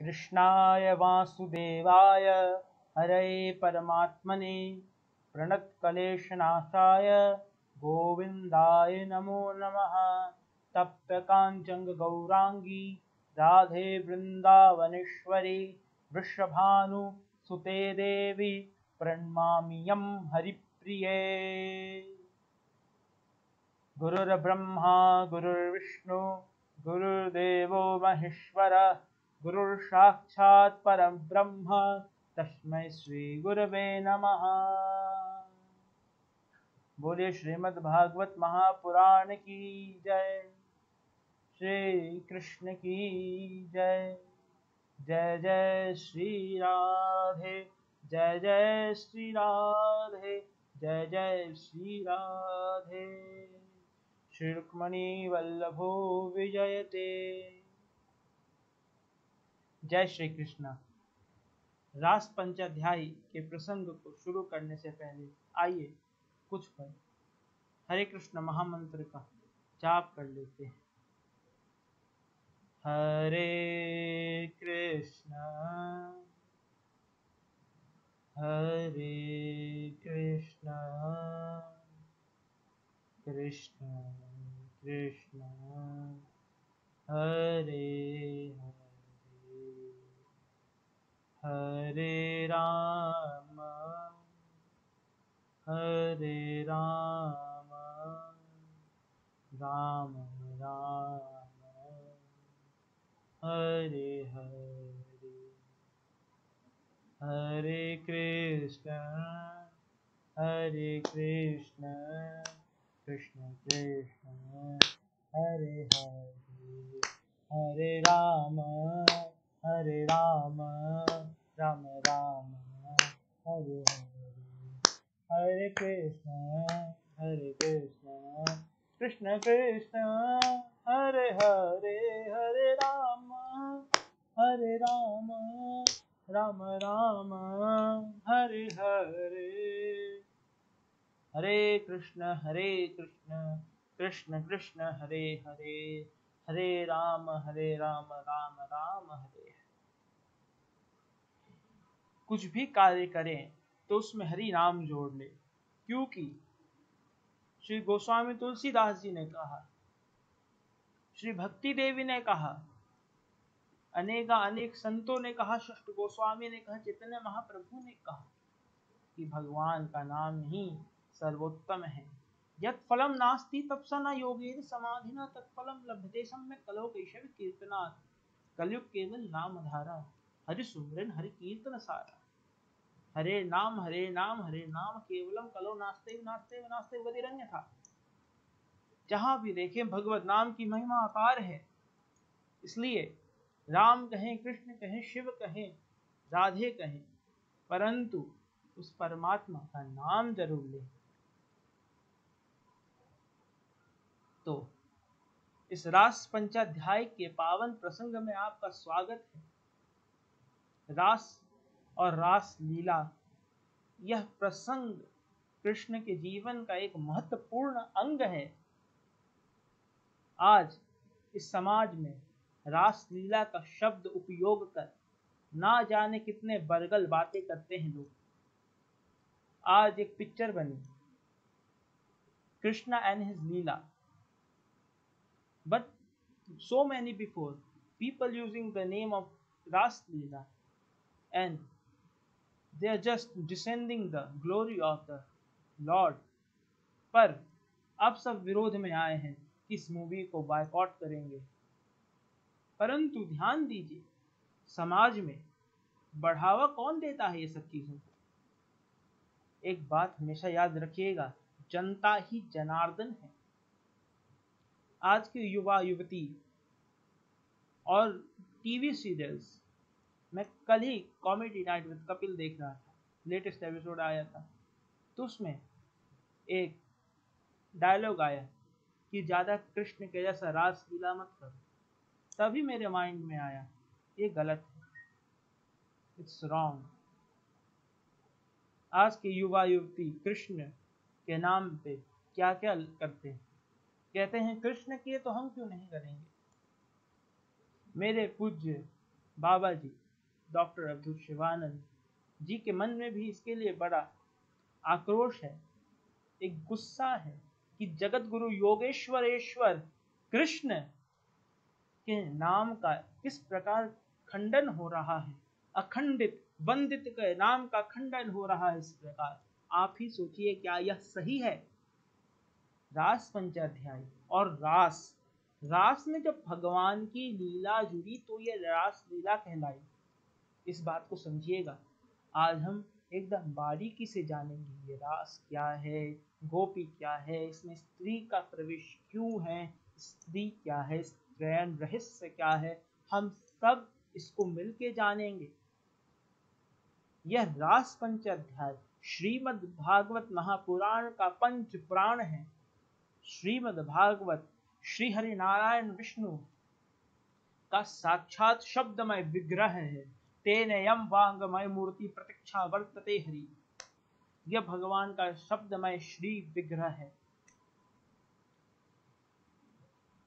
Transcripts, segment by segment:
कृष्णाय वासुदेवाय हरये परमात्मने प्रणतक्लेशनाशाय गोविन्दाय नमो नमः। तप्तकाञ्चन गौरांगी राधे वृन्दावनेश्वरी वृषभानुसुते देवी प्रणमामि यं हरिप्रिये। गुरुर्ब्रह्मा गुरुर्विष्णु गुरुर्देवो महेश्वरः गुरुर्साक्षात् परं ब्रह्म तस्मै श्री गुरवे नमः। बोलिए श्रीमद् भागवत महापुराण की जय। श्री कृष्ण की जय। जय जय श्री राधे, जय जय श्री राधे, जय जय श्री राधे। श्री रुक्मणी वल्लभो विजयते। जय श्री कृष्ण। रास पंचाध्यायी के प्रसंग को शुरू करने से पहले आइए कुछ पल हरे कृष्ण महामंत्र का जाप कर लेते हैं। हरे कृष्ण कृष्ण कृष्ण हरे हरे राम राम राम हरे हरे। हरे कृष्ण कृष्ण कृष्ण हरे हरे। हरे राम राम राम हरे हरे। हरे कृष्ण कृष्ण कृष्ण हरे हरे। हरे राम राम राम हरे हरे। हरे कृष्ण कृष्ण कृष्ण हरे हरे। हरे राम राम राम हरे। कुछ भी कार्य करें तो उसमें हरि नाम जोड़ ले, क्योंकि श्री गोस्वामी तुलसीदास जी ने कहा, श्री भक्ति देवी ने कहा, अनेक संतों ने कहा, षष्ठ गोस्वामी ने कहा, चैतन्य महाप्रभु ने कहा कि भगवान का नाम ही सर्वोत्तम है। यत् फलम नास्ति तपसा न योगेन समाधिना तत्फलम लभते सम्यक कलो कैशव कीर्तनात्। कलयुग केवल नाम धारा, हरि सुमरन हरि कीर्तन सारा। हरे नाम केवलम कलो नास्ते वदिरन्य था। जहां भी देखें भगवत नाम की महिमा अपार है। इसलिए राम कहें, कृष्ण कहें, शिव कहें, राधे कहें, परंतु उस परमात्मा का नाम जरूर लें। तो इस रास पंचाध्याय के पावन प्रसंग में आपका स्वागत है। रास और रास लीला, यह प्रसंग कृष्ण के जीवन का एक महत्वपूर्ण अंग है। आज इस समाज में रास लीला का शब्द उपयोग कर ना जाने कितने बरगल बातें करते हैं लोग। आज एक पिक्चर बनी, Krishna and his Leela, but so many before people using the name of Ras Leela, and they are just descending the glory of the Lord। पर अब सब विरोध में आए हैं कि इस मूवी को बायकॉट करेंगे। परंतु ध्यान दीजिए, समाज में बढ़ावा कौन देता है ये सब चीजों को? एक बात हमेशा याद रखिएगा, जनता ही जनार्दन है। आज के युवा युवती और टीवी सीरियल्स, मैं कल ही कॉमेडी नाइट विद कपिल देख रहा था, लेटेस्ट एपिसोड आया था, तो उसमें एक डायलॉग आया कि ज़्यादा कृष्ण के जैसा रास लीला मत करो। तभी मेरे माइंड में आया, ये गलत है, इट्स रॉन्ग। आज के युवा युवती कृष्ण के नाम पे क्या क्या करते हैं, कहते हैं कृष्ण किए तो हम क्यों नहीं करेंगे। मेरे पूज्य बाबा जी डॉक्टर अब्दुल शिवानंद जी के मन में भी इसके लिए बड़ा आक्रोश है, एक गुस्सा है कि जगत गुरु योगेश्वरेश्वर कृष्ण के नाम का किस प्रकार खंडन हो रहा है, अखंडित वंदित के नाम का खंडन हो रहा है इस प्रकार। आप ही सोचिए क्या यह सही है? रास पंचाध्याय और रास, रास में जब भगवान की लीला जुड़ी तो यह रास लीला कहलाई। इस बात को समझिएगा। आज हम एकदम बारीकी से जानेंगे ये रास क्या है, गोपी क्या है, इसमें स्त्री का प्रवेश क्यों है, स्त्री क्या है, स्त्रैण रहस्य क्या है, हम सब इसको मिलके जानेंगे। यह रास पंचाध्याय श्रीमद् भागवत महापुराण का पंच पुराण है। श्रीमद् भागवत श्री हरि नारायण विष्णु का साक्षात शब्दमय विग्रह है। तेन यम वांगमय मूर्ति प्रतीक्षा वर्तते हरि। यह भगवान का शब्दमय श्री विग्रह है।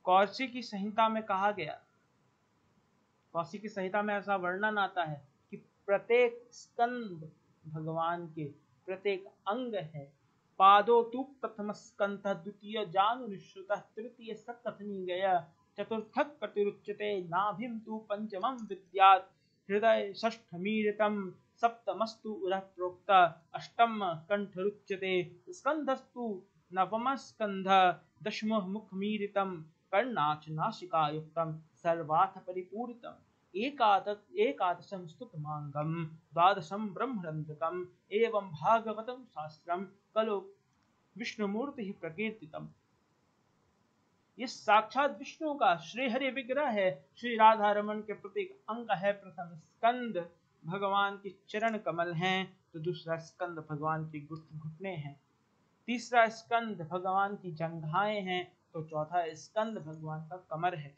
कौशिकी संहिता में कहा गया, कौशिकी संहिता में ऐसा वर्णन आता है कि प्रत्येक स्कंद भगवान के प्रत्येक अंग है। पादो तु प्रथम स्कंध, द्वितीय जानु निश्रुत, तृतीय सकथनी गया, चतुर्थ प्रतिरुच्यते, नाभिम तु पंचमं विद्यात्, हृदय षष्ठमीरितं, सप्तमस्तु उरः प्रोक्त, अष्टम कंठरुच्यते, स्कंधस्तु नवम स्कंध, दशमः मुखमीरितं, कर्णाच नासिकायुक्तं, सर्वाथ परिपूरितम्, एकादशं स्तुतमांगं, द्वादशं ब्रह्मरंध्रकम्, एवं भागवतं शास्त्रं कलो विष्णुमूर्ति प्रकीर्तितम्। ये साक्षात विष्णु का श्रीहरि विग्रह है। श्री राधा रमन के प्रतीक अंक है। प्रथम स्कंद भगवान के चरण कमल हैं, तो दूसरा स्कंद भगवान के घुटने हैं, तीसरा स्कंद भगवान की जंघाएं हैं, तो चौथा स्कंद भगवान का कमर है,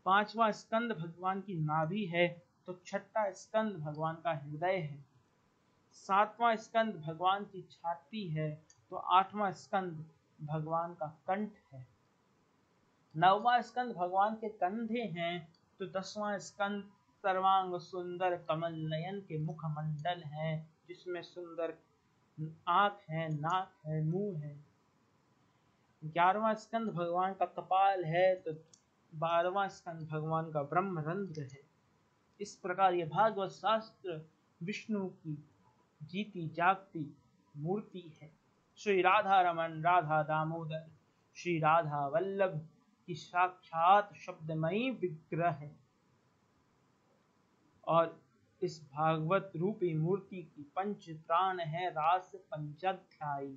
पांचवा स्कंद भगवान की नाभि है, तो छठा स्कंद भगवान का हृदय है, सातवां स्कंद भगवान की छाती है, तो आठवां स्कंद भगवान का कंठ है, नौवां स्कंद भगवान के कंधे हैं, तो दसवां स्कंद सर्वांग सुंदर कमल नयन के मुखमंडल है, जिसमें सुंदर आंख है, नाक है, मुंह है। 11वां स्कंद भगवान का कपाल है, तो 12वां स्कंद भगवान का ब्रह्मरंध्र है। इस प्रकार यह भागवत शास्त्र विष्णु की जीती जागती मूर्ति है। श्री राधा रमन, राधा दामोदर, श्री राधा वल्लभ की साक्षात शब्दमयी विग्रह है। और इस भागवत रूपी मूर्ति की पंच प्राण है रास पंचाध्यायी।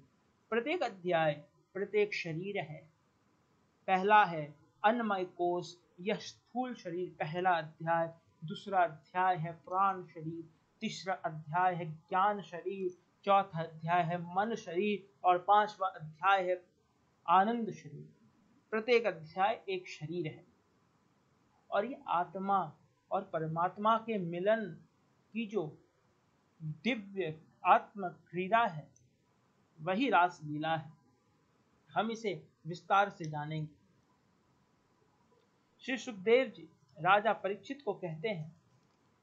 प्रत्येक अध्याय प्रत्येक शरीर है। पहला है अन्नमय कोश, यह स्थूल शरीर पहला अध्याय, दूसरा अध्याय है प्राण शरीर, तीसरा अध्याय है ज्ञान शरीर, चौथा अध्याय है मन शरीर, और पांचवा अध्याय है आनंद शरीर। प्रत्येक अध्याय एक शरीर है। और ये आत्मा और परमात्मा के मिलन की जो दिव्य आत्म क्रीड़ा है, वही रास लीला है। हम इसे विस्तार से जानेंगे। श्री सुखदेव जी राजा परीक्षित को कहते हैं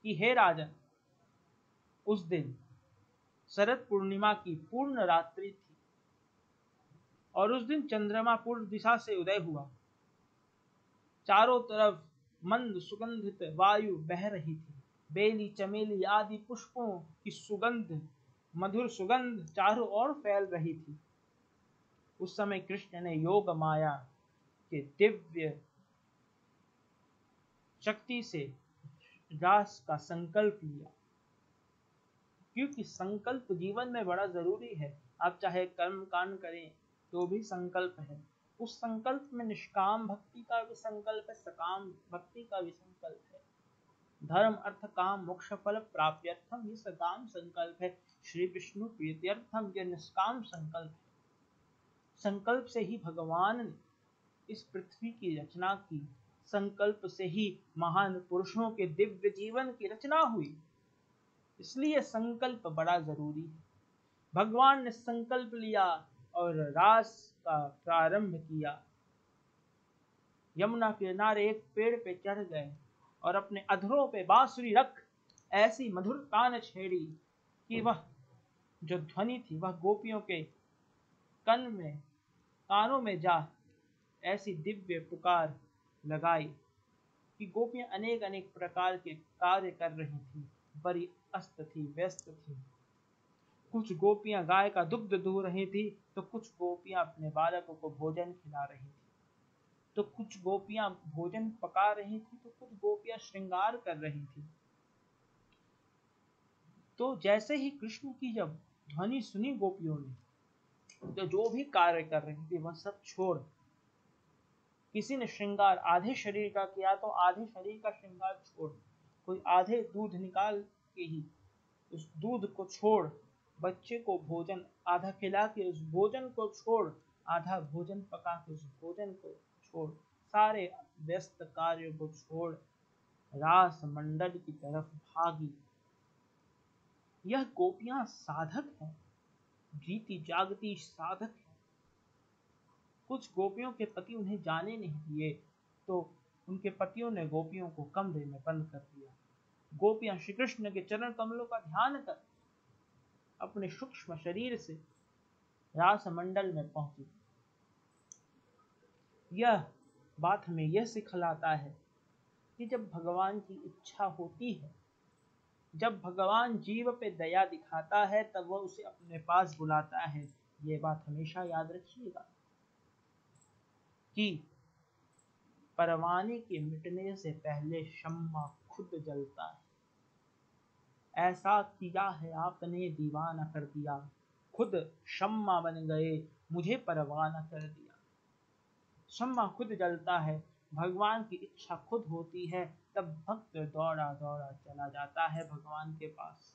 कि हे राजन, उस दिन शरद पूर्णिमा की पूर्ण रात्रि थी, और उस दिन चंद्रमा पूर्व दिशा से उदय हुआ। चारों तरफ मंद सुगंधित वायु बह रही थी। बेली, चमेली आदि पुष्पों की सुगंध, मधुर सुगंध चारों ओर फैल रही थी। उस समय कृष्ण ने योग माया के दिव्य शक्ति से रास का संकल्प लिया, क्योंकि संकल्प जीवन में बड़ा जरूरी है। आप चाहे कर्म कांड करें तो भी संकल्प है। उस संकल्प में निष्काम भक्ति का भी संकल्प है, सकाम भक्ति का भी संकल्प है। धर्म अर्थ काम मोक्ष फल प्राप्त्यर्थम ये सकाम संकल्प है। श्री विष्णु प्रीत्यर्थम यह निष्काम संकल्प है। संकल्प से ही भगवान ने इस पृथ्वी की रचना की। संकल्प से ही महान पुरुषों के दिव्य जीवन की रचना हुई। इसलिए संकल्प बड़ा जरूरी है। भगवान ने संकल्प लिया और रास का प्रारंभ किया। यमुना के किनारे एक पेड़ पे चढ़ गए और अपने अधरों पे बांसुरी रख ऐसी मधुर तान छेड़ी कि वह जो ध्वनि थी वह गोपियों के कानों में जा ऐसी दिव्य पुकार लगाई कि गोपियां अनेक अनेक प्रकार के कार्य कर रही थी, बड़ी अस्त थी, व्यस्त थी। कुछ गोपियां गाय का दुग्ध दूह रही थी, तो कुछ गोपियां अपने बालकों को भोजन खिला रही थी, तो कुछ गोपियां भोजन पका रही थी, तो कुछ गोपियां श्रृंगार कर रही थी। तो जैसे ही कृष्ण की जब ध्वनि सुनी गोपियों ने, तो जो भी कार्य कर रही थी वह सब छोड़, किसी ने श्रृंगार आधे शरीर का किया तो आधे शरीर का श्रृंगार छोड़, कोई आधे दूध निकाल के ही उस दूध को छोड़, बच्चे को भोजन आधा खिला के उस भोजन को छोड़, आधा भोजन पका के उस भोजन को छोड़, सारे व्यस्त कार्यों को छोड़ रास मंडल की तरफ भागी। यह गोपियां साधक हैं, जीती जागती साधक है। कुछ गोपियों के पति उन्हें जाने नहीं दिए, तो उनके पतियों ने गोपियों को कमरे में बंद कर दिया। गोपियां श्री कृष्ण के चरण कमलों का ध्यान कर अपने सूक्ष्म शरीर से रास मंडल में पहुंची। यह बात हमें यह सिखलाता है कि जब भगवान की इच्छा होती है, जब भगवान जीव पे दया दिखाता है, तब वह उसे अपने पास बुलाता है। ये बात हमेशा याद रखिएगा कि परवाने के मिटने से पहले शम्मा खुद जलता है। ऐसा किया है आपने, दीवाना कर दिया, खुद शम्मा बन गए, मुझे परवाना कर दिया। शम्मा खुद जलता है, भगवान की इच्छा खुद होती है, तब भक्त दौड़ा दौड़ा चला जाता है भगवान के पास।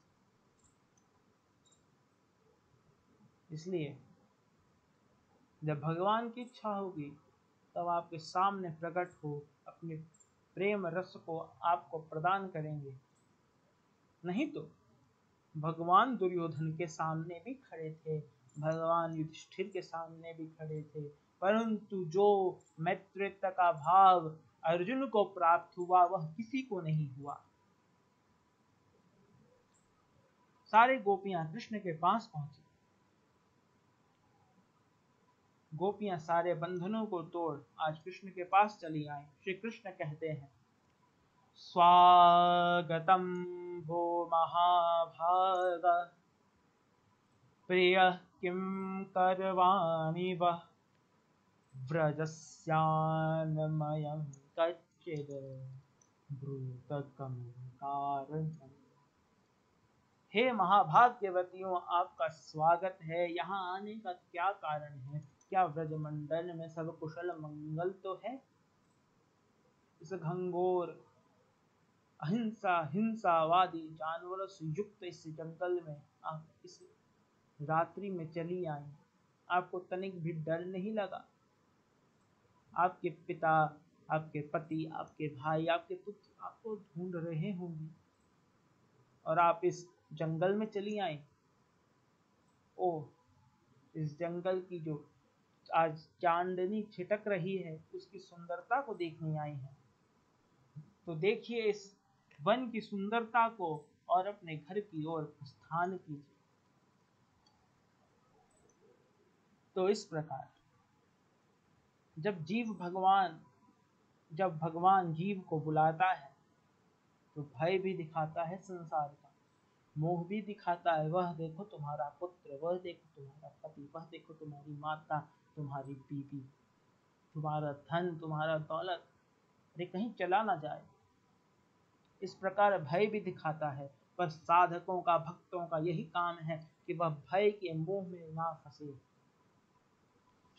इसलिए जब भगवान की इच्छा होगी तब आपके सामने प्रकट हो अपने प्रेम रस को आपको प्रदान करेंगे। नहीं तो भगवान दुर्योधन के सामने भी खड़े थे, भगवान युधिष्ठिर के सामने भी खड़े थे, परंतु जो मैत्रेयता का भाव अर्जुन को प्राप्त हुआ वह किसी को नहीं हुआ। सारे गोपियां कृष्ण के पास पहुंची, गोपियां सारे बंधनों को तोड़ आज कृष्ण के पास चली आई। श्री कृष्ण कहते हैं, स्वागतम भो महाभाग प्रिय किम करवाणि वः व्रजस्यान्मयं कच्चिद् ब्रूतकं कारणम्। हे महाभाग्यवतियों, आपका स्वागत है। यहाँ आने का क्या कारण है? क्या व्रजमंडल में सब कुशल मंगल तो है? इस घंघोर हिंसावादी जानवरों से युक्त इस जंगल में आप इस रात्रि में चली आई, आपको तनिक भी डर नहीं लगा? आपके पिता, आपके पति, आपके भाई, आपके पुत्र आपको ढूंढ रहे होंगे और आप इस जंगल में चली आई। ओ, इस जंगल की जो आज चांदनी छिटक रही है उसकी सुंदरता को देखने आई है। तो देखिए इस वन की सुंदरता को और अपने घर की ओर प्रस्थान कीजिए। तो इस प्रकार जब भगवान जीव को बुलाता है तो भय भी दिखाता है संसार का, मोह भी दिखाता है। वह देखो तुम्हारा पुत्र, वह देखो तुम्हारा पति, वह देखो तुम्हारी माता, तुम्हारी बीवी, तुम्हारा धन, तुम्हारा दौलत, अरे कहीं चला ना जाए। इस प्रकार भय भी दिखाता है, पर साधकों का, भक्तों का यही काम है कि वह भय के मोह में ना फंसे।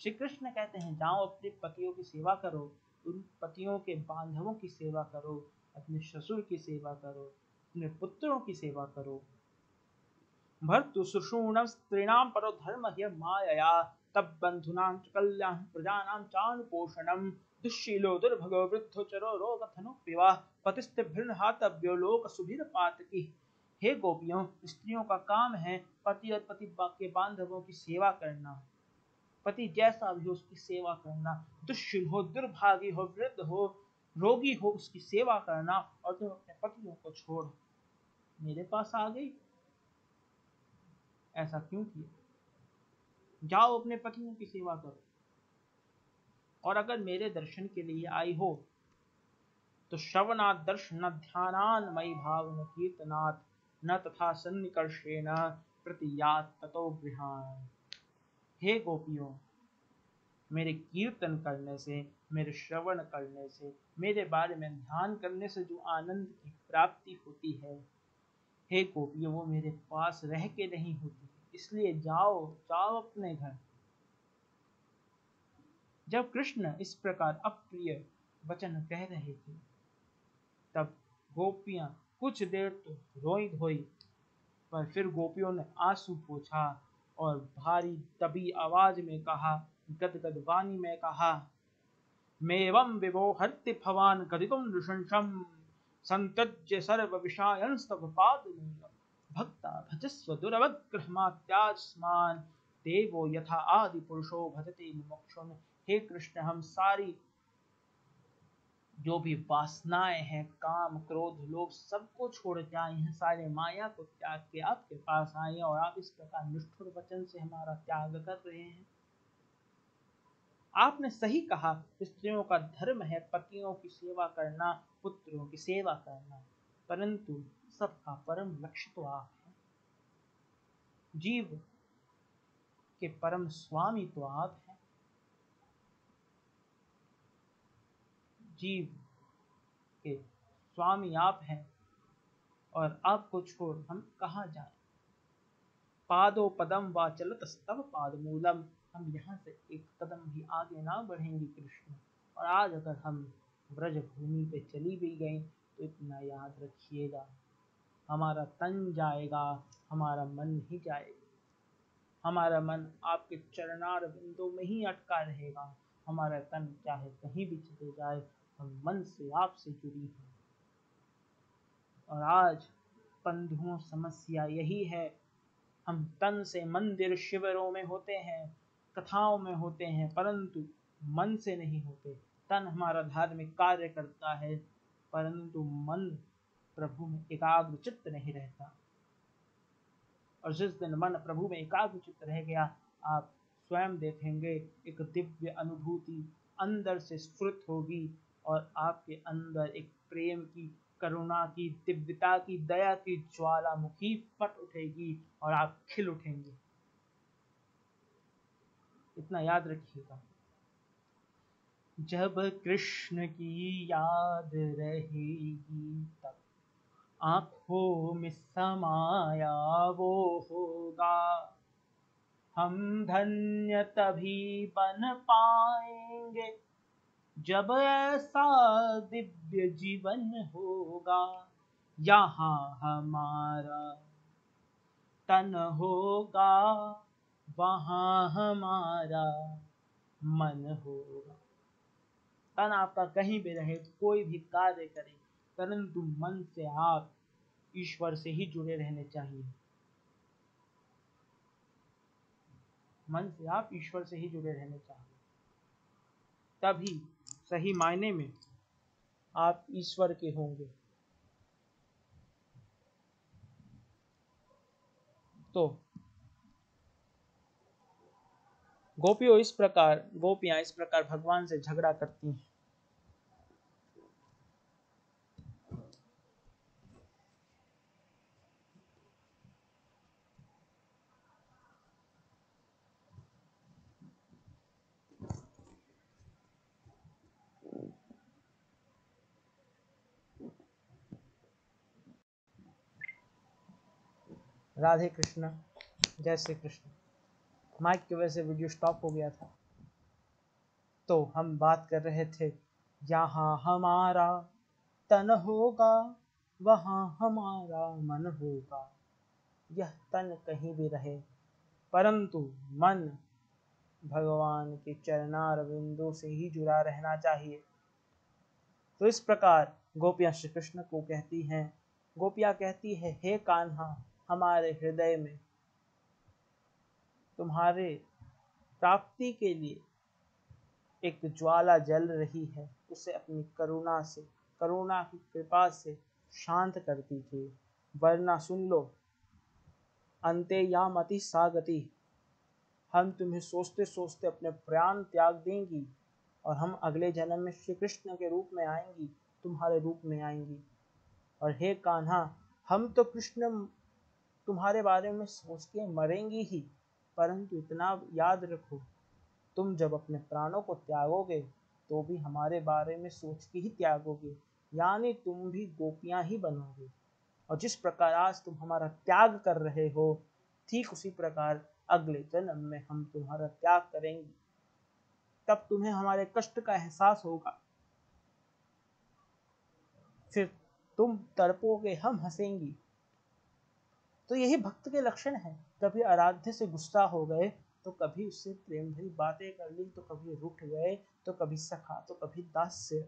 श्री कृष्ण कहते हैं, जाओ अपने पतियों की सेवा करो, उन पतियों के बांधवों की सेवा करो, अपने ससुर की सेवा करो, अपने पुत्रों की सेवा करो। भर्तु सुषूणं स्त्रीणां परो धर्म ह्य मायया, तब बंधुनां च कल्याण प्रजानां चानुपोषणम्। दुःशीलो दुर्भगो वृद्धो चरो रोगधनुप्रिवा, पतिस्त्रिभिर्हातव्यो लोक सुभिर्पातकी। हे गोपियों, स्त्रियों का काम है पति और पति के बांधवों की सेवा करना, पति जैसा भी हो उसकी सेवा करना। दुःशील हो, दुर्भागी हो, वृद्ध हो, रोगी हो उसकी सेवा करना, और तुम अपने पतियों को छोड़ मेरे पास आ गई। ऐसा क्यों किया? जाओ अपने पतियों की सेवा करो। और अगर मेरे दर्शन के लिए आई हो तो श्रवणात् दर्शनात् ध्यानान् मयि भावन कीर्तनात् न तथा सन्निकर्षेण प्रतियात् ततो गृहान्। हे गोपियों, मेरे कीर्तन करने से, मेरे श्रवण करने से, मेरे बारे में ध्यान करने से जो आनंद की प्राप्ति होती है, हे गोपियों, वो मेरे पास रह के नहीं होती। इसलिए जाओ जाओ अपने घर। जब कृष्ण इस प्रकार अप्रिय वचन कह रहे थे, तब गोपियां कुछ देर तो रोई धोई, पर फिर गोपियों ने आंसू पोंछा और भारी दबी आवाज में कहा, गदगद वाणी में कहा, मेवं विभो हर्ति भवान कथितुं नृशंसम् संत्यज्य सर्व विषयांस्तव पादमूलम् भक्ता भजस्व दुरवग्रहमात्यास्मान् देवो यथा आदि पुरुषो भजते मुमुक्षुन्। हे कृष्ण, हम सारी जो भी वासनाएं हैं, काम क्रोध लोभ, सबको छोड़ के आए हैं, सारे माया को त्याग के आपके पास आए हैं, और आप इस प्रकार निष्ठुर वचन से हमारा त्याग कर रहे हैं। आपने सही कहा, स्त्रियों का धर्म है पतियों की सेवा करना, पुत्रों की सेवा करना, परंतु सबका परम लक्ष्य तो आप हैं। जीव के परम स्वामी तो आप हैं। जीव के स्वामी आप हैं, और आपको छोड़ हम कहाँ जाएं? पादो पदम वा चलतस्तव पादमूलम। हम यहाँ से एक कदम भी आगे ना बढ़ेंगे कृष्ण। और आज अगर हम ब्रज भूमि पे चली भी गई तो इतना याद रखिएगा, हमारा तन जाएगा, हमारा मन नहीं जाएगा। हमारा मन आपके चरणार बिंदु में ही अटका रहेगा। हमारा तन चाहे कहीं भी चले जाए, हम मन से आपसे जुड़ी हैं। और आज बंधुओं समस्या यही है, हम तन से मंदिर शिविरों में होते हैं, कथाओं में होते हैं, परंतु मन से नहीं होते। तन हमारा धार्मिक कार्य करता है, परंतु मन प्रभु में एकाग्र चित्त नहीं रहता। और जिस दिन मन प्रभु में एकाग्र चित्त रह गया, आप स्वयं देखेंगे एक दिव्य अनुभूति अंदर से स्फुरित होगी, और आपके अंदर एक प्रेम की, करुणा की, दिव्यता की, दया की ज्वालामुखी फट उठेगी, और आप खिल उठेंगे। इतना याद रखिएगा। जब कृष्ण की याद रहेगी तब आंखों में समाया वो होगा, हम धन्य तभी बन पाएंगे जब ऐसा दिव्य जीवन होगा। यहाँ हमारा तन होगा, वहाँ हमारा मन होगा। तन आपका कहीं भी रहे, कोई भी कार्य करे, परंतु मन से आप ईश्वर से ही जुड़े रहने चाहिए। मन से आप ईश्वर से ही जुड़े रहने चाहिए, तभी सही मायने में आप ईश्वर के होंगे। तो गोपियां इस प्रकार भगवान से झगड़ा करती हैं। राधे कृष्ण, जय श्री कृष्ण। माइक की वजह से वीडियो स्टॉप हो गया था। तो हम बात कर रहे थे, यहाँ हमारा तन होगा, वहाँ हमारा मन होगा। यह तन कहीं भी रहे, परंतु मन भगवान के चरणार बिंदु से ही जुड़ा रहना चाहिए। तो इस प्रकार गोपियां श्री कृष्ण को कहती हैं, गोपियां कहती है, हे कान्हा, हमारे हृदय में तुम्हारे प्राप्ति के लिए एक ज्वाला जल रही है, उसे अपनी करुणा की कृपा से शांत कर दीजिए, वरना सुन लो, अंते यामति सागति, हम तुम्हें सोचते सोचते अपने प्राण त्याग देंगी और हम अगले जन्म में श्री कृष्ण के रूप में आएंगी, तुम्हारे रूप में आएंगी। और हे कान्हा, हम तो कृष्ण तुम्हारे बारे में सोच के मरेंगी ही, परंतु इतना याद रखो, तुम जब अपने प्राणों को त्यागोगे तो भी हमारे बारे में सोच के ही त्यागोगे, यानी तुम भी गोपियां ही बनोगे। और जिस प्रकार आज तुम हमारा त्याग कर रहे हो, ठीक उसी प्रकार अगले जन्म में हम तुम्हारा त्याग करेंगे, तब तुम्हें हमारे कष्ट का एहसास होगा, फिर तुम तड़पोगे, हम हंसेंगी। तो यही भक्त के लक्षण है, कभी आराध्य से गुस्सा हो गए, तो कभी उससे प्रेम भरी बातें कर ली, तो कभी रूठ गए, तो कभी सखा, तो कभी दास्य।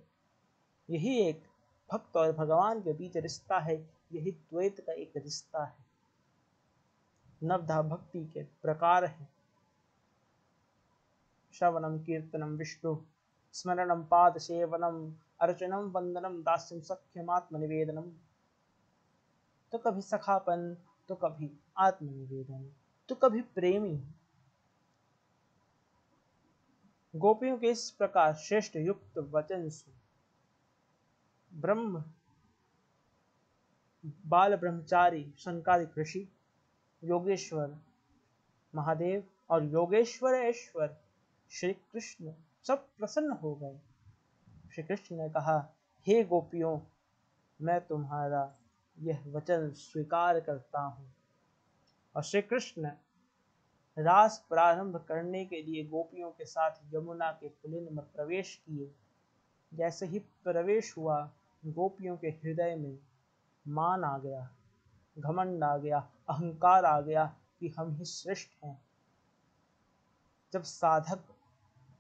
यही एक भक्त और भगवान के बीच रिश्ता है, यही द्वैत का एक रिश्ता है। नवधा भक्ति के प्रकार है, श्रवणम कीर्तनम विष्णु स्मरणम पाद सेवनम अर्चनम वंदनम दास्यम सख्यम आत्मनिवेदनम। तो कभी सखापन, तो कभी आत्मनिवेदन, तो कभी प्रेमी। गोपियों के इस प्रकार श्रेष्ठ युक्त वचन सुन ब्रह्म बाल ब्रह्मचारी शंकादिक ऋषि, योगेश्वर महादेव और योगेश्वरेश्वर श्री कृष्ण सब प्रसन्न हो गए। श्री कृष्ण ने कहा, हे गोपियों, मैं तुम्हारा यह वचन स्वीकार करता हूँ। और श्री कृष्ण रास प्रारंभ करने के लिए गोपियों के साथ यमुना के पुलिन में प्रवेश किए। जैसे ही प्रवेश हुआ, गोपियों के हृदय में मान आ गया, घमंड आ गया, अहंकार आ गया कि हम ही श्रेष्ठ हैं। जब साधक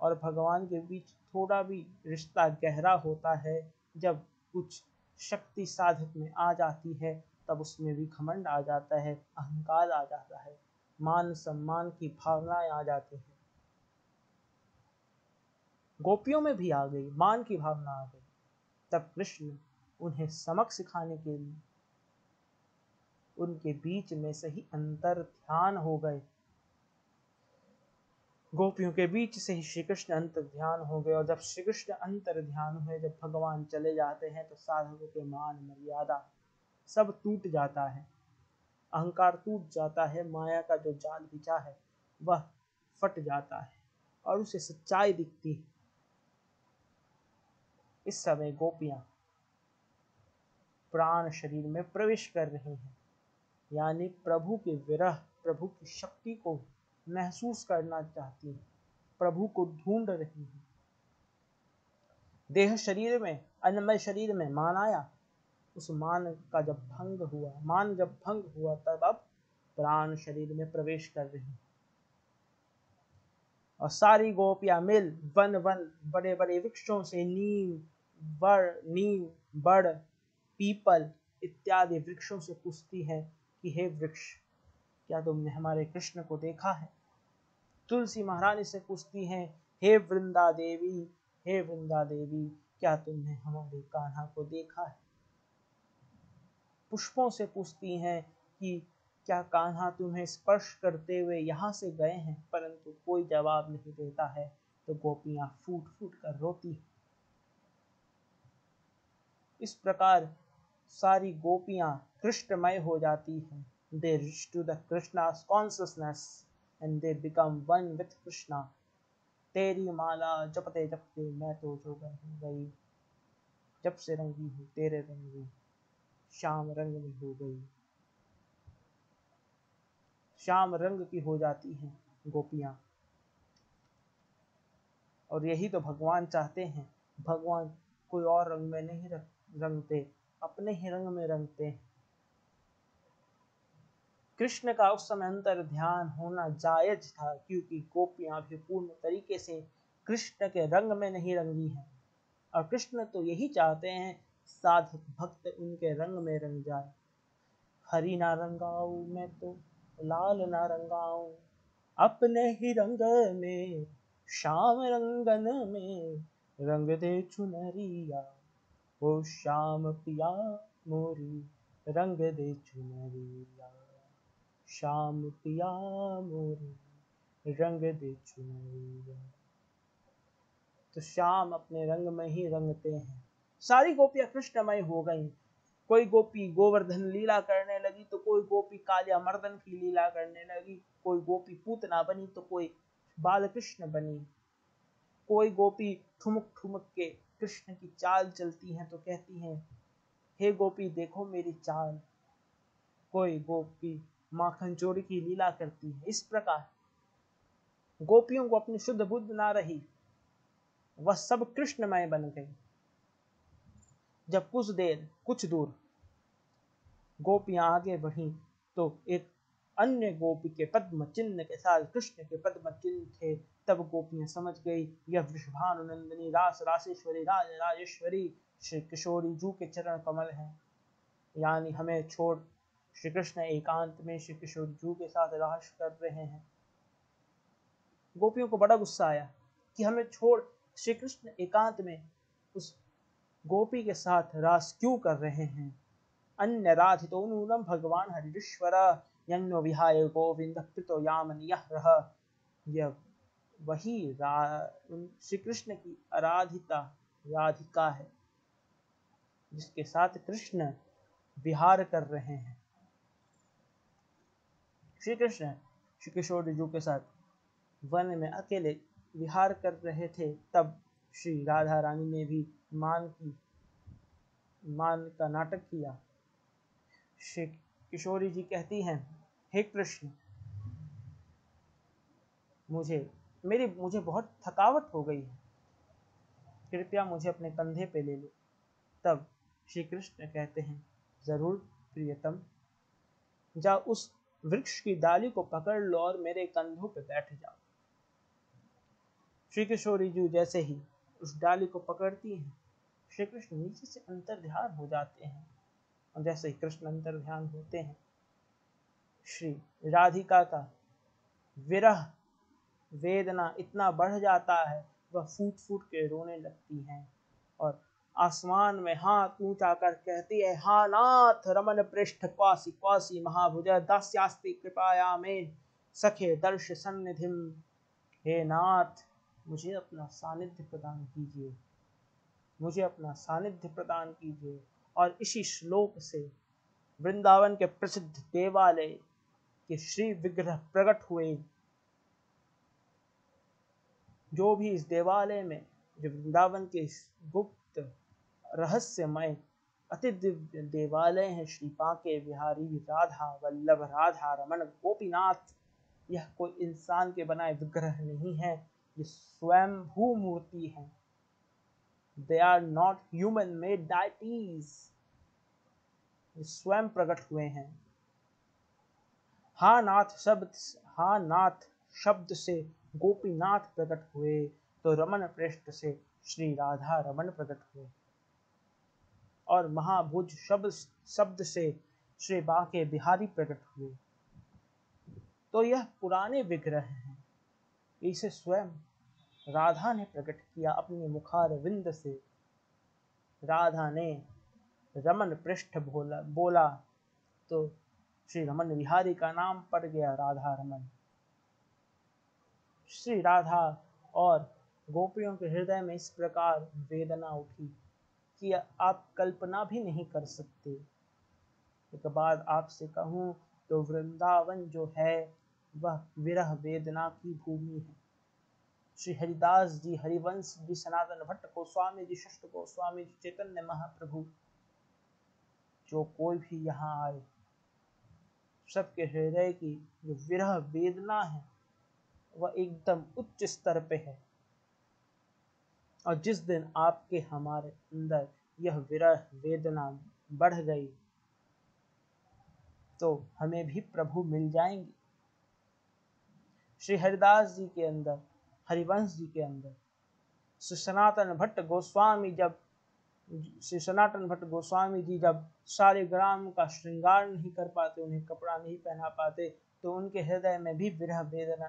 और भगवान के बीच थोड़ा भी रिश्ता गहरा होता है, जब कुछ शक्ति साधक में आ जाती है, तब उसमें भी घमंड आ जाता है, अहंकार आ जाता है, मान सम्मान की भावनाएं आ जाती है। गोपियों में भी आ गई, मान की भावना आ गई। तब कृष्ण उन्हें समक सिखाने के लिए उनके बीच में से ही अंतर ध्यान हो गए। गोपियों के बीच से ही श्री कृष्ण अंतर ध्यान हो गए। और जब श्री कृष्ण अंतर ध्यान हुए, जब भगवान चले जाते हैं, तो साधकों के मान मर्यादा सब टूट जाता है, अहंकार टूट जाता है, माया का जो जाल बिछा है वह फट जाता है और उसे सच्चाई दिखती है। इस समय गोपियां प्राण शरीर में प्रवेश कर रही हैं, यानी प्रभु के विरह, प्रभु की शक्ति को महसूस करना चाहती हैं, प्रभु को ढूंढ रही हैं। देह शरीर में, अन्नमय शरीर में मान आया, उस मान का जब भंग हुआ, मान जब भंग हुआ, तब अब प्राण शरीर में प्रवेश कर रही हैं। और सारी गोपियां मिल वन वन बड़े बड़े वृक्षों से नीम बड़ पीपल इत्यादि वृक्षों से पूछती है कि हे वृक्ष, क्या तुमने हमारे कृष्ण को देखा है? तुलसी महारानी से पूछती हैं, हे वृंदा देवी, हे वृंदा देवी, क्या तुमने हमारे कान्हा को देखा है? पुष्पों से पूछती हैं कि क्या कान्हा तुम्हें स्पर्श करते हुए यहाँ से गए हैं? परंतु कोई जवाब नहीं देता है। तो गोपियां फूट फूट कर रोती हैं। इस प्रकार सारी गोपियां कृष्णमय हो जाती हैं। They reach to the Krishna's consciousness and they become one with Krishna. तेरी माला जपते जपते मैं तो जोगन हो गई, जब से रंगी हूँ तेरे रंग में, श्याम रंग में हो गई। श्याम रंग की हो जाती हैं गोपियां। और यही तो भगवान चाहते हैं। भगवान कोई और रंग में नहीं रंगते, अपने ही रंग में रंगते हैं। कृष्ण का उस समय अंतर ध्यान होना जायज था, क्योंकि गोपियां भी पूर्ण तरीके से कृष्ण के रंग में नहीं रंगी हैं। और कृष्ण तो यही चाहते हैं, साधक भक्त उनके रंग में रंग जाए। हरि ना रंगाऊं मैं तो लाल ना रंगाऊं, अपने ही रंग में श्याम रंगन में रंग दे चुनरिया ओ श्याम पिया मोरी, रंग दे चुनरिया श्याम पिया मोरी, रंग दे चुनरिया। तो श्याम अपने रंग में ही रंगते हैं। सारी गोपियां कृष्णमय हो गई। कोई गोपी गोवर्धन लीला करने लगी तो कोई गोपी कालिया मर्दन की लीला करने लगी, कोई गोपी पूतना बनी तो कोई बाल कृष्ण बनी, कोई गोपी ठुमक ठुमक के कृष्ण की चाल चलती हैं तो कहती हैं हे गोपी देखो मेरी चाल, कोई गोपी माखन चोरी की लीला करती है। इस प्रकार गोपियों को अपनी शुद्ध बुद्ध ना रही, वह सब कृष्णमय बन गई। जब कुछ दूर गोपियां आगे बढ़ी तो एक अन्य गोपी के पद्म चिन्ह के साथ कृष्ण के पद्म चिन्ह थे। तब गोपियां समझ गई यह वृषभानुनंदिनी रास रासेश्वरी राज राजेश्वरी श्री किशोरी जू के चरण कमल हैं, यानी हमें छोड़ श्री कृष्ण एकांत में श्री किशोरी जू के साथ रास कर रहे हैं। गोपियों को बड़ा गुस्सा आया कि हमें छोड़ श्री कृष्ण एकांत में उस गोपी के साथ रास क्यों कर रहे हैं। अन्य राधितो नूनम भगवान हरिश्वर यन्नो विहाय गोविंद कृतो यामनियः रह। यह वही श्री कृष्ण की आराधिता राधिका है जिसके साथ कृष्ण विहार कर रहे हैं। श्री कृष्ण श्री किशोर जी के साथ वन में अकेले विहार कर रहे थे। तब श्री राधा रानी ने भी मान का नाटक किया। श्री किशोरी जी कहती हैं हे कृष्ण मुझे बहुत थकावट हो गई है, कृपया मुझे अपने कंधे पे ले लो। तब श्री कृष्ण कहते हैं जरूर प्रियतम, जा उस वृक्ष की डाली को पकड़ लो और मेरे कंधों पे बैठ जाओ। श्री किशोरी जी जैसे ही उस डाली को पकड़ती हैं, श्री कृष्ण नीचे से अंतर ध्यान हो जाते हैं, और जैसे ही कृष्ण अंतर ध्यान होते हैं, श्री राधिका का विरह वेदना इतना बढ़ जाता है वह फूट फूट के रोने लगती हैं और आसमान में हाथ ऊंचा कर कहती है हा नाथ रमन पृष्ठ क्वासी क्वासी महाभुज दास्यास्ति कृपाया में सखे दर्श सन्निधिम। हे नाथ मुझे अपना सानिध्य प्रदान कीजिए, मुझे अपना सानिध्य प्रदान कीजिए। और इसी श्लोक से वृंदावन के प्रसिद्ध देवालय के श्री विग्रह प्रकट हुए। जो भी इस देवालय में जो वृंदावन के गुप्त रहस्यमय अति दिव्य देवालय है श्री बांके बिहारी राधा वल्लभ राधा रमन गोपीनाथ, यह कोई इंसान के बनाए विग्रह नहीं है, ये स्वयंभू मूर्ति है। They are not human made deities, स्वयं प्रकट हुए हैं। हा नाथ शब्द से गोपीनाथ प्रकट हुए तो रमन पृष्ठ से श्री राधा रमन प्रकट हुए, और महाभुज शब्द से श्री बांके बिहारी प्रकट हुए। तो यह पुराने विग्रह हैं, इसे स्वयं राधा ने प्रकट किया अपने मुखार विंद से। राधा ने रमन पृष्ठ बोला तो श्री रमन बिहारी का नाम पड़ गया राधा रमन। श्री राधा और गोपियों के हृदय में इस प्रकार वेदना उठी कि आप कल्पना भी नहीं कर सकते। एक बात आपसे कहूँ तो वृंदावन जो है वह विरह वेदना की भूमि है। श्री हरिदास जी, हरिवंश जी, सनातन भट्ट गोस्वामी जी, षष्ठ गोस्वामी जी, चैतन्य महाप्रभु, जो कोई भी यहाँ आए सबके हृदय की जो विरह वेदना है वह एकदम उच्च स्तर पे है। और जिस दिन आपके हमारे अंदर यह विरह वेदना बढ़ गई तो हमें भी प्रभु मिल जाएंगे। श्री हरिदास जी के अंदर, हरिवंश जी के अंदर श्री सनातन भट्ट गोस्वामी जी जब सारे ग्राम का श्रृंगार नहीं कर पाते, उन्हें कपड़ा नहीं पहना पाते, तो उनके हृदय में भी विरह वेदना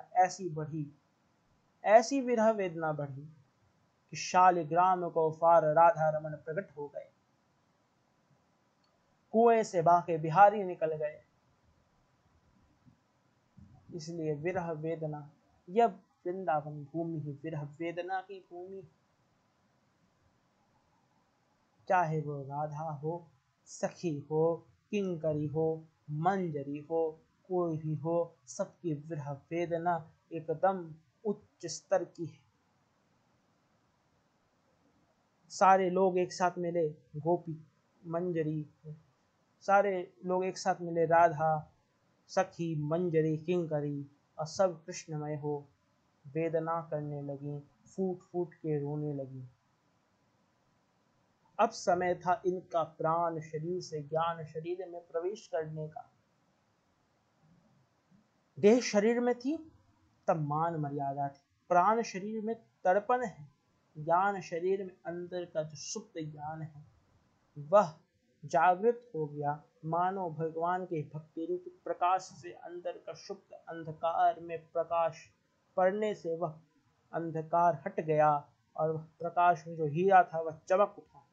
ऐसी विरह वेदना बढ़ी कि शालिग्राम को फार राधा रमन प्रकट हो गए, कुएं से बाके बिहारी निकल गए। इसलिए विरह वेदना, यह वृंदावन भूमि ही विरह वेदना की भूमि, चाहे वो राधा हो, सखी हो, किंकरी हो, मंजरी हो, कोई भी हो, सबकी विरह वेदना एकदम उच्च स्तर की है। सारे लोग एक साथ मिले, गोपी मंजरी, सारे लोग एक साथ मिले, राधा सखी मंजरी किंकरी, और सब कृष्णमय हो वेदना करने लगी, फूट फूट के रोने लगी। अब समय था इनका प्राण शरीर से ज्ञान शरीर में प्रवेश करने का। देह शरीर में थी तब मान मर्यादा थी, प्राण शरीर में तर्पण है, ज्ञान शरीर में अंदर का जो सुप्त ज्ञान है वह जागृत हो गया। मानो भगवान के भक्ति रूप प्रकाश से अंदर का सुप्त अंधकार में प्रकाश पड़ने से वह अंधकार हट गया और वह प्रकाश में जो हीरा था वह चमक उठा।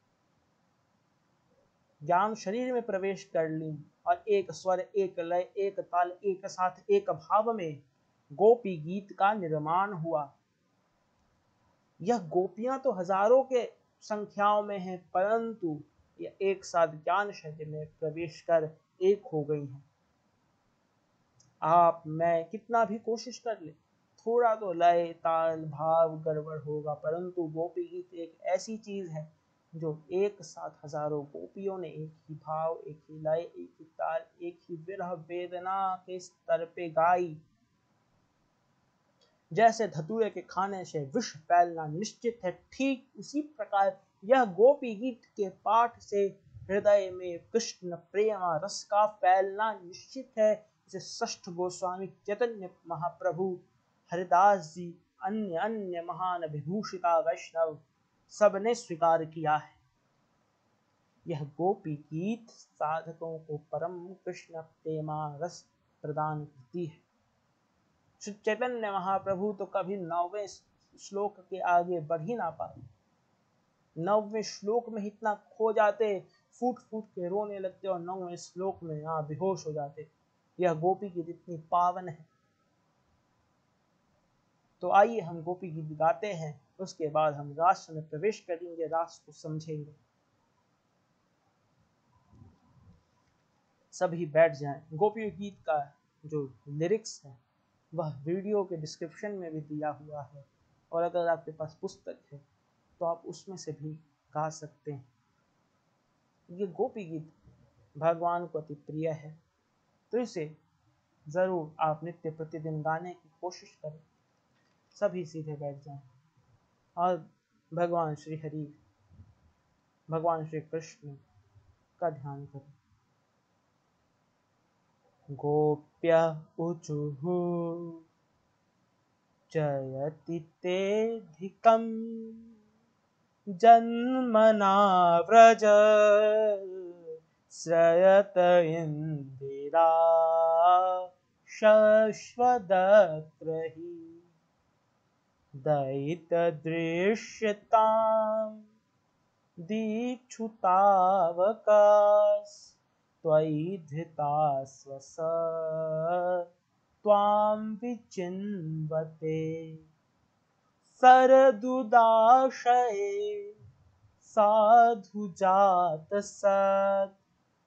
ज्ञान शरीर में प्रवेश कर ली और एक स्वर, एक लय, एक ताल, एक साथ, एक भाव में गोपी गीत का निर्माण हुआ। यह गोपियां तो हजारों के संख्याओं में हैं, परंतु यह एक साथ ज्ञान शरीर में प्रवेश कर एक हो गई हैं। आप मैं कितना भी कोशिश कर ले, थोड़ा तो लय ताल भाव गड़बड़ होगा, परंतु गोपी गीत एक ऐसी चीज है जो एक साथ हजारों गोपियों ने एक ही भाव, एक ही लय, एक ही ताल, एक ही विरह वेदना के स्तर पे गाई। जैसे धतूरे के खाने से विष फैलना निश्चित है, ठीक उसी प्रकार यह गोपी गीत के पाठ से हृदय में कृष्ण प्रेम रस का फैलना निश्चित है। इसे षष्ठ गोस्वामी चैतन्य महाप्रभु, हरिदास जी, अन्य अन्य महान विभूषिता वैष्णव सबने स्वीकार किया है। यह गोपी गीत साधकों को परम कृष्ण प्रेमा रस प्रदान करती है। श्री चैतन्य महाप्रभु तो कभी 9वें श्लोक के आगे बढ़ ही ना पाए, 9वें श्लोक में इतना खो जाते, फूट फूट के रोने लगते और 9वें श्लोक में यहाँ बेहोश हो जाते। यह गोपी गीत इतनी पावन है। तो आइए हम गोपी गीत गाते हैं, उसके बाद हम रास में प्रवेश करेंगे, रास को समझेंगे। सभी बैठ जाएं। गोपी गीत का जो लिरिक्स है वह वीडियो के डिस्क्रिप्शन में भी दिया हुआ है, और अगर आपके पास पुस्तक है तो आप उसमें से भी गा सकते हैं। ये गोपी गीत भगवान को अति प्रिय है, तो इसे जरूर आप नित्य प्रतिदिन गाने की कोशिश करें। सभी सीधे बैठ जाएं और भगवान श्री हरि, भगवान श्री कृष्ण का ध्यान करें। गोप्य ऊचुः जयति तेऽधिकं जन्मना व्रज श्रयत इंदिरा शश्वदत्र हि दयितदृश्यतां दीक्षुतावकाश त्वयि धृता स्वस त्वां विचिन्वते सरदुदाशये साधु जात सत्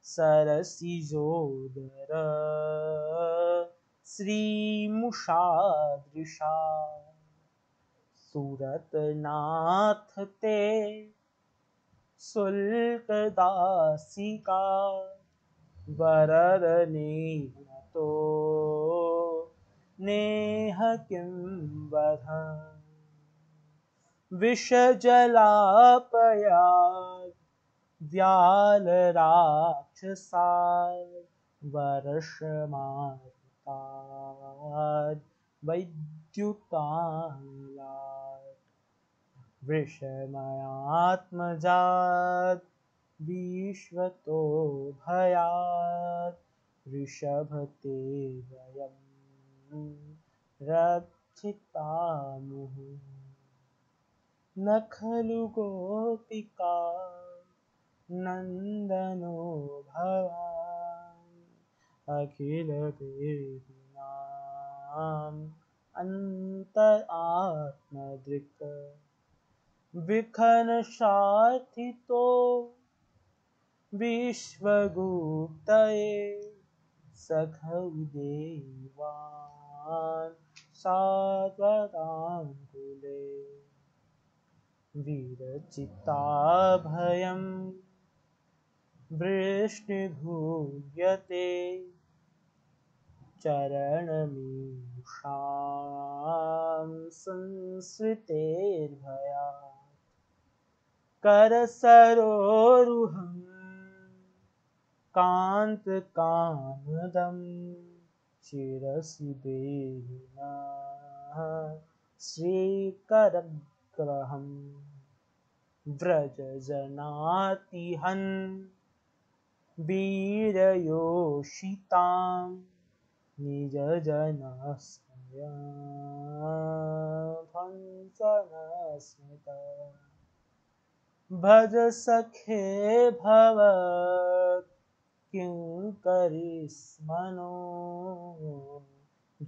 सरसिजोदर श्रीमुषादृशा सुरतनाथ ते शुल्कदासिका वरदनेतो नेह किं वधम् विषजलापयात् व्यालराक्षसात् वर्षमार्तात् वैद्युतानलात् वृषमयात्मजात् विश्वतो भयात् ऋषभते वयं रक्षितामुः। न खलु गोपिका नन्दनो भवान् अखिलदेहिनाम् अन्त आत्मदृक् विखनशाथितो विश्वगुप्तये सखौ देवान् सात्वताङ्कुले विरचिताभयं वृष्णिभूयते चरणमीषां संस्कृतेर्भयात् करसरोरुहं कान्तकामदं शिरसि देहिनः श्रीकरग्रहम् व्रजजनातिहन् वीरयोषितां निजजनस्मया भज सखे भवत् किङ्करीस्मनो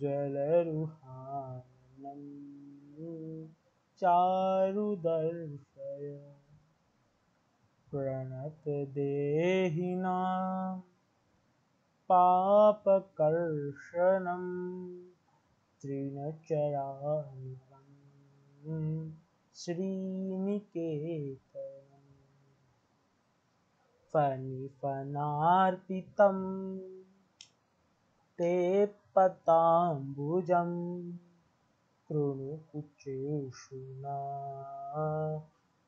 जलरुहानम् चारुदर्शय प्रणतदेहिनां पापकर्षणं तृणचरानिकं श्रीनिकेतनम् फणिफणार्पितं ते पदाम्बुजं कृणुकुचेषु न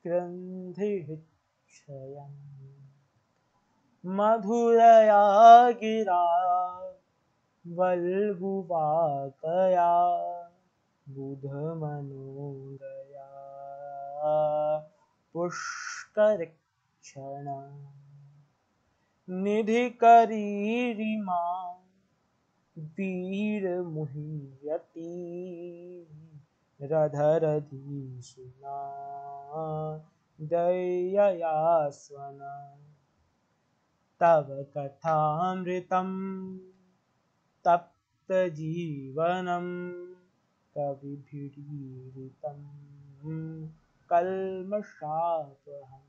क्रन्थिच्छयम् मधुरया गिरा वल्गुवाकया बुधमनोदया पुष्करिक्षण निधिकरीरिमा वीरमुह्यति रधरधीसुना दययास्वन तव कथामृतं तप्तजीवनं कविभिरीडितं कल्मषापहम्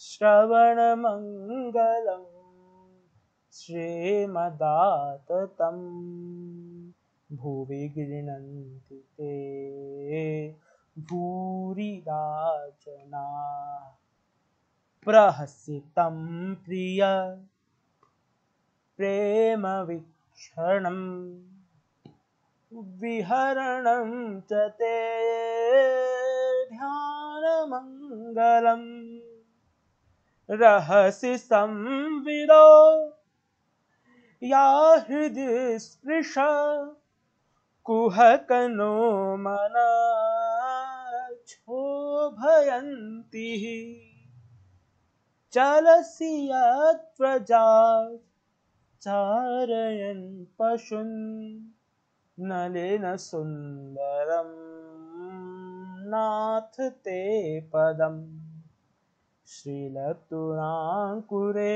श्रवणमङ्गलं श्रीमदाततं भुवि गृह्णन्ति ते भूरिदा जनाः प्रहसितं प्रिय प्रेमवीक्षणं विहरणं च ते ध्यानमङ्गलम् रहसि संविदो या हृदि स्पृश कुहकनो मना क्षोभयन्ति चलसि यत्प्रजात् चारयन् पशून् नलिनसुन्दरं नाथ ते पदम् श्रीलतुराङ्कुरे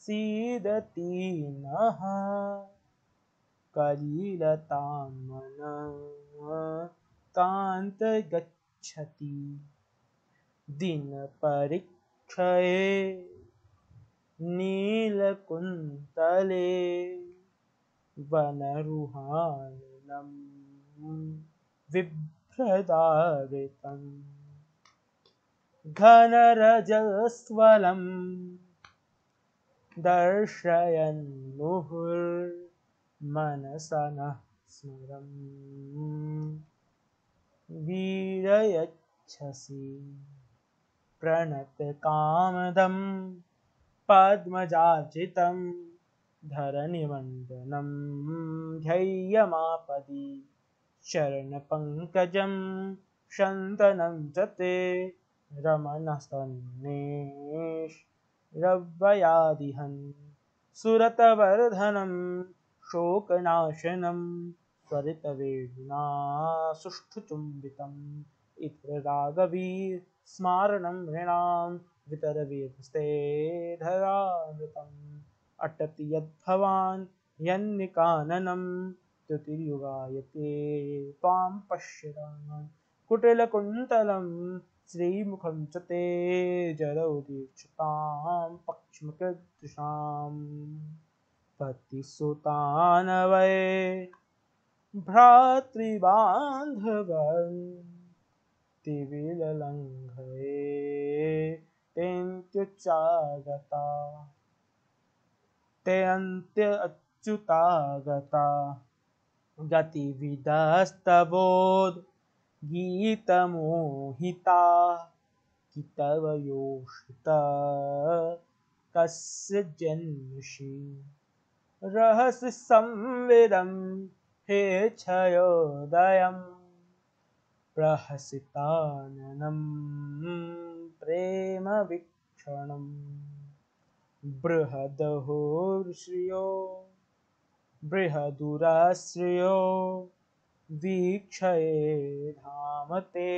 सीदति नः कलिलतां मनः कान्तगच्छति दिनपरीक्षये नीलकुन्तले वनरुहानिनं बिभ्रदावृतम् घनरजस्वलं दर्शयन् मुहुर्मनसा नः स्मरन् वीरयच्छसि प्रणतकामदं पद्मजार्चितं धरणिवन्दनं ध्येयमापदि चरणपङ्कजं शन्तनं च ते रमणस्तन्निरवयादिहन् सुरतवर्धनं शोकनाशनं त्वरितवेणुना सुष्ठुचुम्बितं इत्र राघवीर स्मारणं नृणां वितरवीरस्ते धरामृतम् अटति यद्भवान् यन्निकाननं द्युतिर्युगायते त्वां पश्यताम् कुटिलकुन्तलं श्रीमुखं च ते जरौ दीक्षतां पक्ष्मकृदृशाम् पतिसुतान् वै भ्रातृबान्धवान् तिविललङ्घये तेऽन्त्युच्चागता ते अन्त्य अच्युतागता गतिविदस्तबोध गीतमोहिता कि तव योषिता कस्य जन्मषि रहस्य संविदं हे क्षयोदयम् प्रहसिताननं प्रेम वीक्षणम् बृहदुराश्रयो वीक्षये धाम ते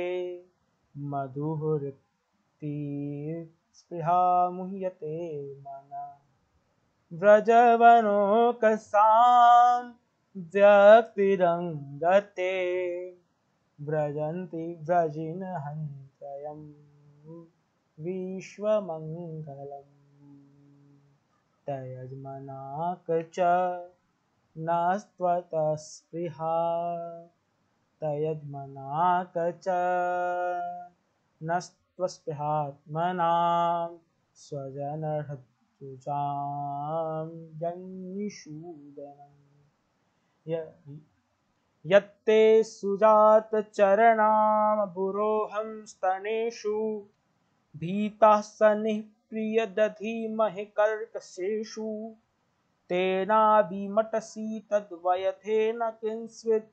मधुहृति स्पृहा मुह्यते मना व्रजवनोकसां व्यक्तिरङ्गते व्रजन्ति व्रजिनहन्त्रयं विश्वमङ्गलम् तयज्मनाक च नास्त्वतस्पृहा तयज्मनाक च नस्त्वस्पृहात्मनां स्वजनहृत्युजां जन्निषूदनम् यत्ते सुजातचरणाम्बुरोहं स्तनेषु भीताः सनिः प्रियदधीमहि कर्कशेषु तेनाभिमटसि तद्वयथेन किंस्वित्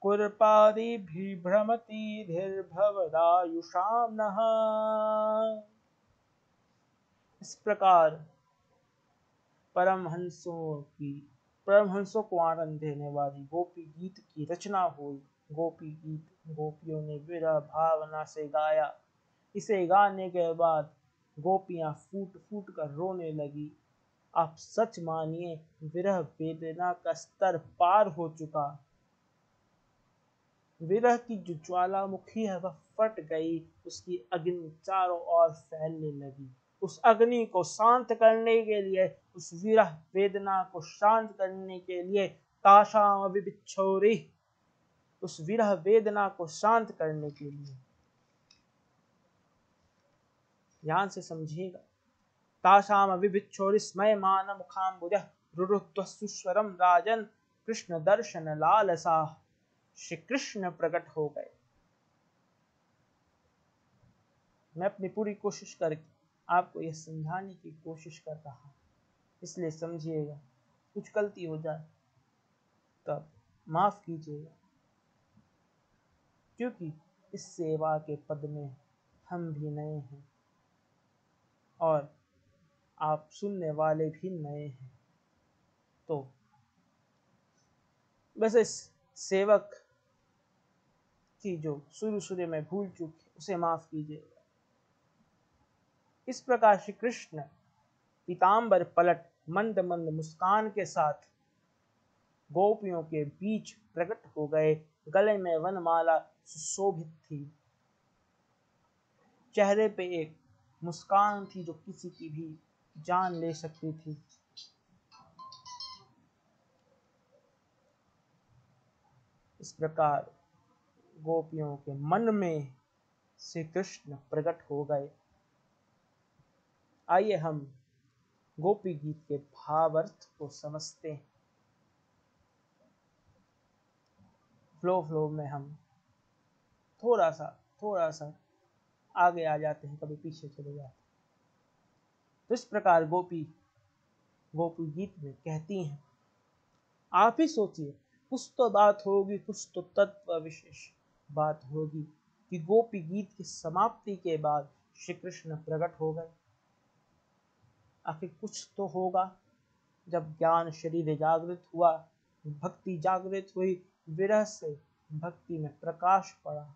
कुर्पादिभिर्भ्रमति धीर्भवदायुषां नः। इस प्रकार परमहंसों को आनंद देने वाली गोपी गीत की रचना हुई। गोपी गीत गोपियों ने विरह भावना से गाया। इसे गाने के बाद गोपियां फूट फूट कर रोने लगी। आप सच मानिए, विरह वेदना का स्तर पार हो चुका। विरह की जो ज्वालामुखी है वह फट गई, उसकी अग्नि चारों ओर फैलने लगी। उस अग्नि को शांत करने के लिए, उस विरह वेदना को शांत करने के लिए ताशाम विबिच्छोरि, उस विरह वेदना को शांत करने के लिए, ध्यान से समझिएगा। ताशाम विबिच्छोरि स्मयमान मुखाम्बुजः रुरुध्वः सुस्वरम राजन कृष्ण दर्शन लालसा। श्री कृष्ण प्रकट हो गए। मैं अपनी पूरी कोशिश करके आपको यह समझाने की कोशिश कर रहा हूँ, इसलिए समझिएगा। कुछ गलती हो जाए तब माफ कीजिएगा, क्योंकि इस सेवा के पद में हम भी नए हैं और आप सुनने वाले भी नए हैं। तो बस इस सेवक की जो शुरू में भूल चूक है उसे माफ कीजिएगा। इस प्रकार श्री कृष्ण पीताम्बर पलट मंद मंद मुस्कान के साथ गोपियों के बीच प्रकट हो गए। गले में वनमाला सुशोभित थी, चेहरे पे एक मुस्कान थी जो किसी की भी जान ले सकती थी। इस प्रकार गोपियों के मन में श्री कृष्ण प्रकट हो गए। आइए हम गोपी गीत के भावार्थ को समझते हैं। फ्लो में हम थोड़ा सा आगे आ जाते हैं, कभी पीछे चले जाते हैं। तो इस प्रकार गोपी गीत में कहती हैं, आप ही सोचिए, कुछ तो बात होगी, कुछ तो तत्व विशेष बात होगी कि गोपी गीत की समाप्ति के बाद श्री कृष्ण प्रकट हो गए। आखिर कुछ तो होगा। जब ज्ञान शरीर जागृत हुआ, भक्ति जागृत हुई, विरह से भक्ति में प्रकाश पड़ा,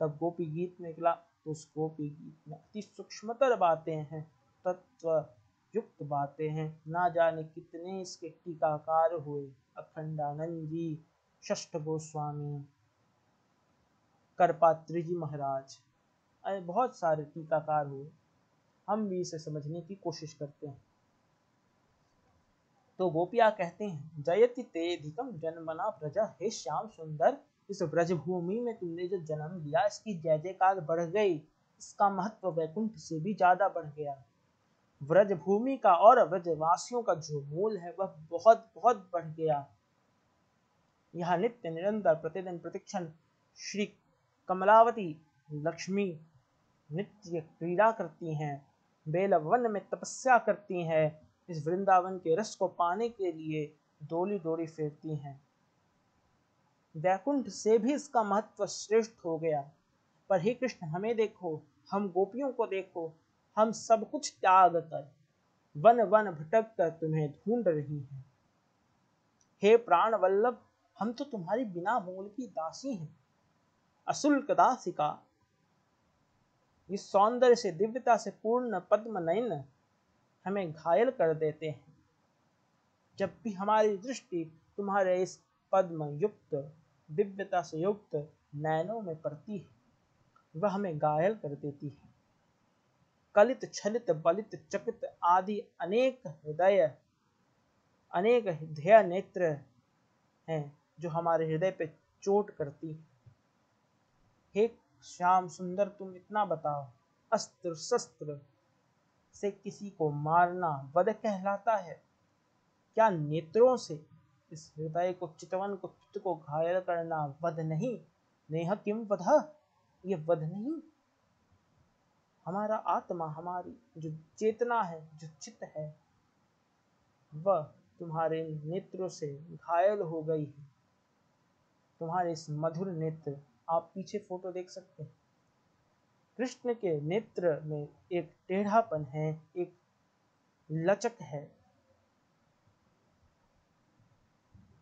तब गोपी गीत निकला। तो उस गोपी गीत में अति सूक्ष्मतर बातें हैं, तत्व युक्त बातें हैं। ना जाने कितने इसके टीकाकार हुए, अखंडानंद जी, षष्ठ गोस्वामी, करपात्री जी महाराज, बहुत सारे टीकाकार हुए। हम भी इसे समझने की कोशिश करते हैं। तो गोपियाँ कहते हैं, जयति तेधिकम जन्मना प्रजा, हे श्याम सुंदर, इस ब्रजभूमि में तुमने जो जन्म लिया, इसकी जय जयकार बढ़ गई, इसका महत्व वैकुंठ से भी ज्यादा बढ़ गया। ब्रजभूमि का और ब्रजवासियों का जो मूल है वह बहुत बहुत बढ़ गया। यहाँ नित्य निरंतर प्रतिदिन प्रतिक्षण श्री कमलावती लक्ष्मी नित्य क्रीड़ा करती हैं, बेलवन में तपस्या करती हैं, इस वृंदावन के रस को पाने के लिए डोली डोली फेरती हैं। वैकुंठ से भी इसका महत्व श्रेष्ठ हो गया। पर हे कृष्ण, हमें देखो, हम गोपियों को देखो, हम सब कुछ त्याग कर वन वन भटक कर तुम्हें ढूंढ रही हैं। हे प्राण वल्लभ, हम तो तुम्हारी बिना मोल की दासी हैं, अशुल्क दासिका। इस सौंदर्य से, दिव्यता से पूर्ण पद्म नयन हमें घायल कर देते हैं। जब भी हमारी दृष्टि तुम्हारे इस पद्म युक्त, दिव्यता से युक्त नयनों में पड़ती है, वह हमें घायल कर देती है। कलित छलित बलित चकित आदि अनेक ध्येय नेत्र हैं जो हमारे हृदय पे चोट करती है। हे श्याम सुंदर, तुम इतना बताओ, अस्त्र शस्त्र से किसी को मारना वध कहलाता है क्या? नेत्रों से इस हृदय को, चितवन को, चित्त को घायल करना वध नहीं? नेह किम वध, ये वध नहीं। हमारा आत्मा, हमारी जो चेतना है, जो चित्त है, वह तुम्हारे नेत्रों से घायल हो गई है। तुम्हारे इस मधुर नेत्र, आप पीछे फोटो देख सकते हैं, कृष्ण के नेत्र में एक टेढ़ापन है, एक लचक है।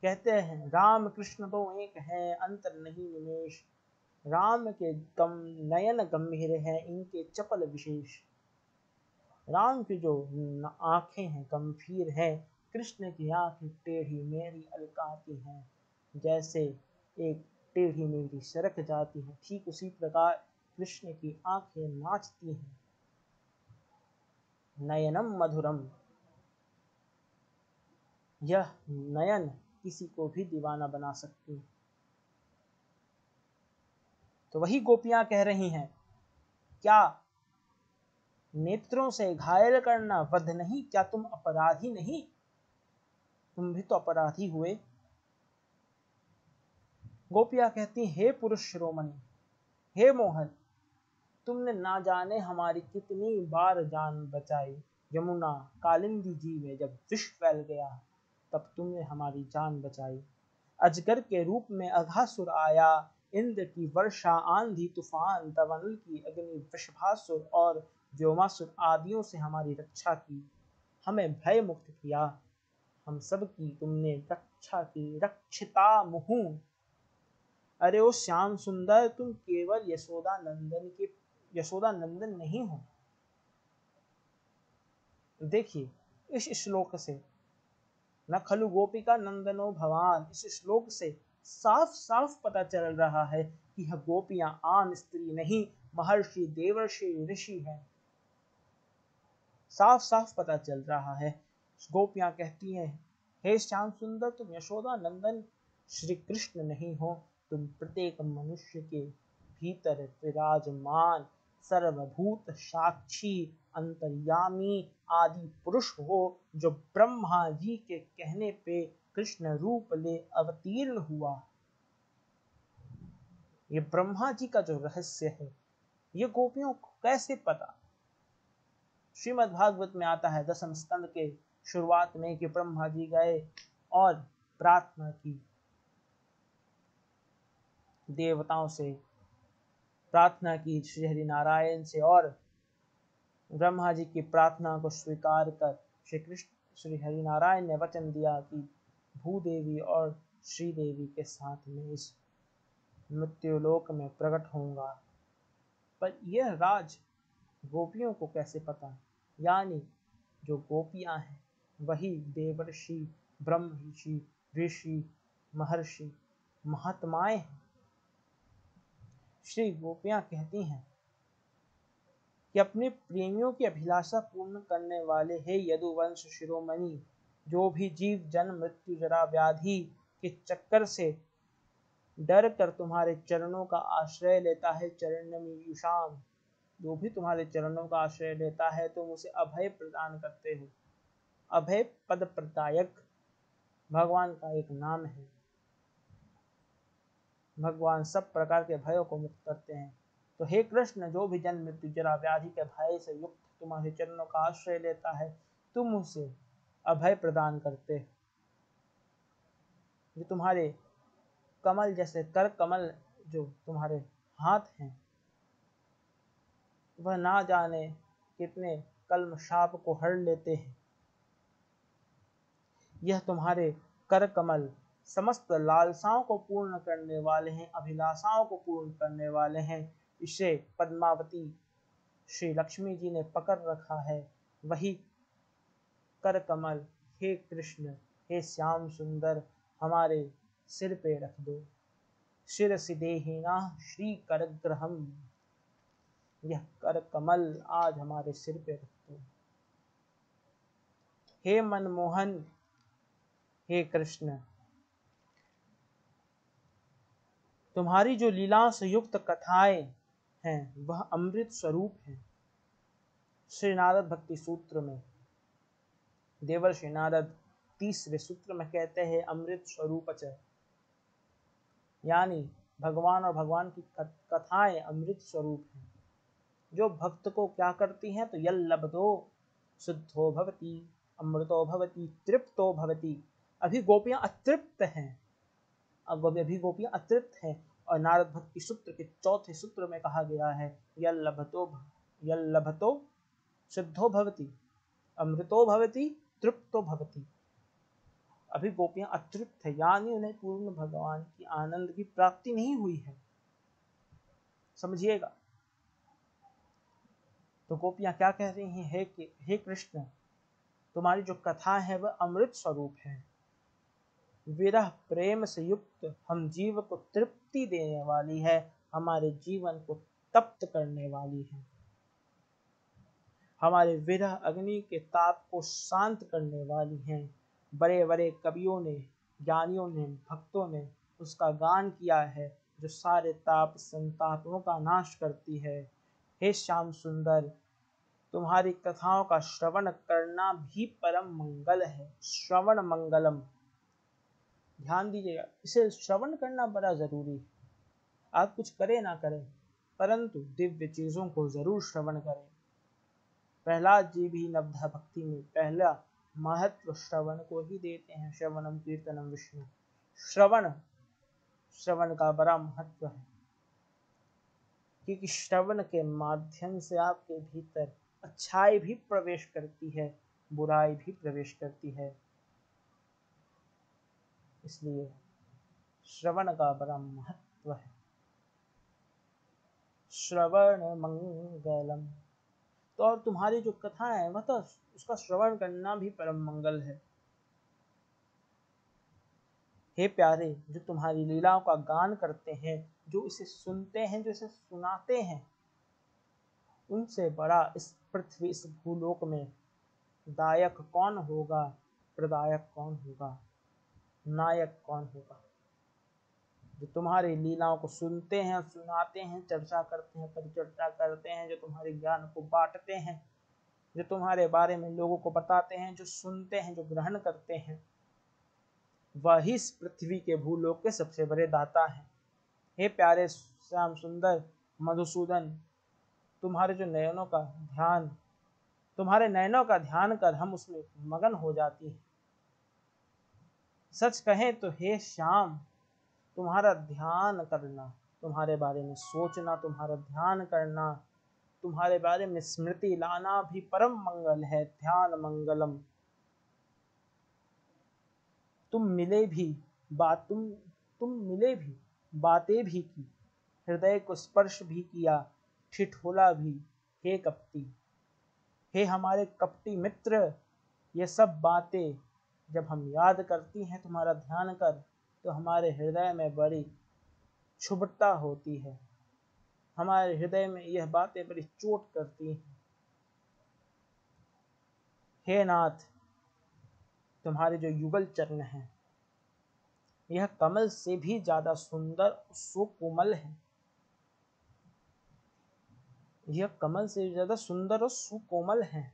कहते हैं, राम कृष्ण तो एक हैं, अंतर नहीं निमेश। राम के नयन गंभीर हैं, इनके चपल विशेष। राम की जो आंखें हैं गंभीर हैं, कृष्ण की आंखें टेढ़ी मेढ़ी अलकाती हैं। जैसे एक टेढ़ी मेढ़ी सरक जाती है, ठीक उसी प्रकार कृष्ण की आंखें नाचती हैं। नयनम मधुरम, यह नयन किसी को भी दीवाना बना सकती है। तो वही गोपियां कह रही हैं, क्या नेत्रों से घायल करना वध नहीं? क्या तुम अपराधी नहीं? तुम भी तो अपराधी हुए। गोपियां कहती, हे पुरुष शिरोमणि, हे मोहन, तुमने ना जाने हमारी कितनी बार जान बचाई। यमुना कालिंदी जी में जब विष फैल गया, तब तुमने हमारी जान बचाई। अजगर के रूप में अघासुर आया, इंद्र की वर्षा, आंधी तूफान, दवनल की अग्नि, वृषभासुर और व्योमासुर आदियों से हमारी रक्षा की, हमें भय मुक्त किया। हम सब की तुमने रक्षा की, रक्षिता मुहु। अरे ओ श्याम सुंदर, तुम केवल यशोदा नंदन नहीं हो। देखिए, इस श्लोक से, न खलु गोपिका नंदनो भवान, इस श्लोक से साफ साफ पता चल रहा है कि यह गोपियां आन स्त्री नहीं, महर्षि देवर्षि ऋषि हैं। साफ साफ पता चल रहा है। गोपियां कहती हैं, हे श्याम सुंदर, तुम यशोदा नंदन श्री कृष्ण नहीं हो, तुम प्रत्येक मनुष्य के भीतर विराजमान सर्वभूत साक्षी अंतर्यामी आदि पुरुष हो, जो ब्रह्मा जी के कहने पे कृष्ण रूप ले अवतीर्ण हुआ। ये ब्रह्मा जी का जो रहस्य है, ये गोपियों को कैसे पता? श्रीमद् भागवत में आता है, दसम स्कंद के शुरुआत में, कि ब्रह्मा जी गए और प्रार्थना की, देवताओं से प्रार्थना की, श्री हरि नारायण से, और ब्रह्मा जी की प्रार्थना को स्वीकार कर श्री हरि नारायण ने वचन दिया कि भूदेवी और श्रीदेवी के साथ में इस मृत्युलोक में प्रकट होऊंगा। पर यह राज गोपियों को कैसे पता? यानी जो गोपियां हैं वही देवर्षि, ब्रह्मर्षि, ऋषि, महर्षि, महात्माएं हैं। श्री गोपियां कहती हैं कि अपने प्रेमियों की अभिलाषा पूर्ण करने वाले हे यदुवंश शिरोमणि, जो भी जीव जन्म मृत्यु जरा व्याधि के चक्कर से डर कर तुम्हारे चरणों का आश्रय लेता है, चरणमीयुषाम, जो भी तुम्हारे चरणों का आश्रय लेता है तुम उसे अभय प्रदान करते हो। अभय पद प्रदायक भगवान का एक नाम है। भगवान सब प्रकार के भयों को मुक्त करते हैं। तो हे कृष्ण, जो भी जन्म मृत्यु जरा व्याधि के भय से युक्त तुम्हारे चरणों का आश्रय लेता है तुम उसे अभय प्रदान करते हो। जो तुम्हारे कमल जैसे कर कमल जो तुम्हारे हाथ हैं वह ना जाने कितने कल्म शाप को हर लेते हैं। यह तुम्हारे कर कमल समस्त लालसाओं को पूर्ण करने वाले हैं, अभिलाषाओं को पूर्ण करने वाले हैं। इसे पद्मावती श्री लक्ष्मी जी ने पकड़ रखा है। वही कर कमल हे कृष्ण, हे श्याम सुंदर, हमारे सिर पे रख दो। शिरसि देहिना श्री कर ग्रहम, यह कर कमल आज हमारे सिर पे रख दो। हे मनमोहन, हे कृष्ण, तुम्हारी जो लीलाओं से युक्त कथाएं हैं वह अमृत स्वरूप है। श्री नारद भक्ति सूत्र में देवर्षि नारद तीसरे सूत्र में कहते हैं अमृत स्वरूप च, यानी भगवान और भगवान की कथाएं अमृत स्वरूप हैं। जो भक्त को क्या करती हैं? तो यल्लब्धो शुद्धो भवति, अमृतो भवति, तृप्तो भवति। अभी गोपियां अतृप्त हैं, अभी गोपियां अतृप्त हैं। और नारद भक्ति सूत्र के चौथे सूत्र में कहा गया है यल्लभतो शुद्धो भवति, अमृतो भवति, तृप्तो भवति। अभी गोपियां अतृप्त है, यानी उन्हें पूर्ण भगवान की आनंद की प्राप्ति नहीं हुई है। समझिएगा। तो गोपियां क्या कह रही हैं? हे कृष्ण, तुम्हारी जो कथा है वह अमृत स्वरूप है, विरह प्रेम से युक्त हम जीव को तृप्ति देने वाली है, हमारे जीवन को तप्त करने वाली है, हमारे विरह अग्नि के ताप को शांत करने वाली हैं। बड़े बड़े कवियों ने, ज्ञानियों ने, भक्तों ने उसका गान किया है, जो सारे ताप संतापों का नाश करती है। हे श्याम सुंदर, तुम्हारी कथाओं का श्रवण करना भी परम मंगल है। श्रवण मंगलम, ध्यान दीजिएगा, इसे श्रवण करना बड़ा जरूरी है। आप कुछ करें ना करें, परंतु दिव्य चीजों को जरूर श्रवण करें। प्रहलाद जी भी नवधा भक्ति में पहला महत्व श्रवण को ही देते हैं। श्रवणम कीर्तनम विष्णु, श्रवण का बड़ा महत्व है, क्योंकि श्रवण के माध्यम से आपके भीतर अच्छाई भी प्रवेश करती है, बुराई भी प्रवेश करती है। इसलिए श्रवण का बड़ा महत्व है। श्रवण मंगलम। तो और तुम्हारी जो कथा है वह तो उसका श्रवण करना भी परम मंगल है। हे प्यारे, जो तुम्हारी लीलाओं का गान करते हैं, जो इसे सुनते हैं, जो इसे सुनाते हैं, उनसे बड़ा इस पृथ्वी, इस भूलोक में दायक कौन होगा, प्रदायक कौन होगा, नायक कौन होगा? जो तुम्हारी लीलाओं को सुनते हैं, सुनाते हैं, चर्चा करते हैं, परिचर्चा करते हैं, जो तुम्हारे ज्ञान को बांटते हैं, जो तुम्हारे बारे में लोगों को बताते हैं, जो सुनते हैं, जो ग्रहण करते हैं, वही इस पृथ्वी के भूलोक के सबसे बड़े दाता हैं। हे प्यारे श्याम सुंदर मधुसूदन, तुम्हारे नयनों का ध्यान कर हम उसमें मगन हो जाती है। सच कहें तो हे श्याम, तुम्हारा ध्यान करना, तुम्हारे बारे में सोचना, तुम्हारा ध्यान करना, तुम्हारे बारे में स्मृति लाना भी परम मंगल है। ध्यान मंगलम। तुम मिले भी बातें भी की, हृदय को स्पर्श भी किया, ठिठोला भी। हे कपटी, हे हमारे कपटी मित्र, ये सब बातें जब हम याद करती हैं तुम्हारा ध्यान कर, तो हमारे हृदय में बड़ी क्षुब्धता होती है, हमारे हृदय में यह बातें बड़ी चोट करती हैं। हे नाथ, तुम्हारे जो युगल चरण हैं, यह कमल से भी ज्यादा सुंदर सुकोमल है। यह कमल से ज्यादा सुंदर और सुकोमल है।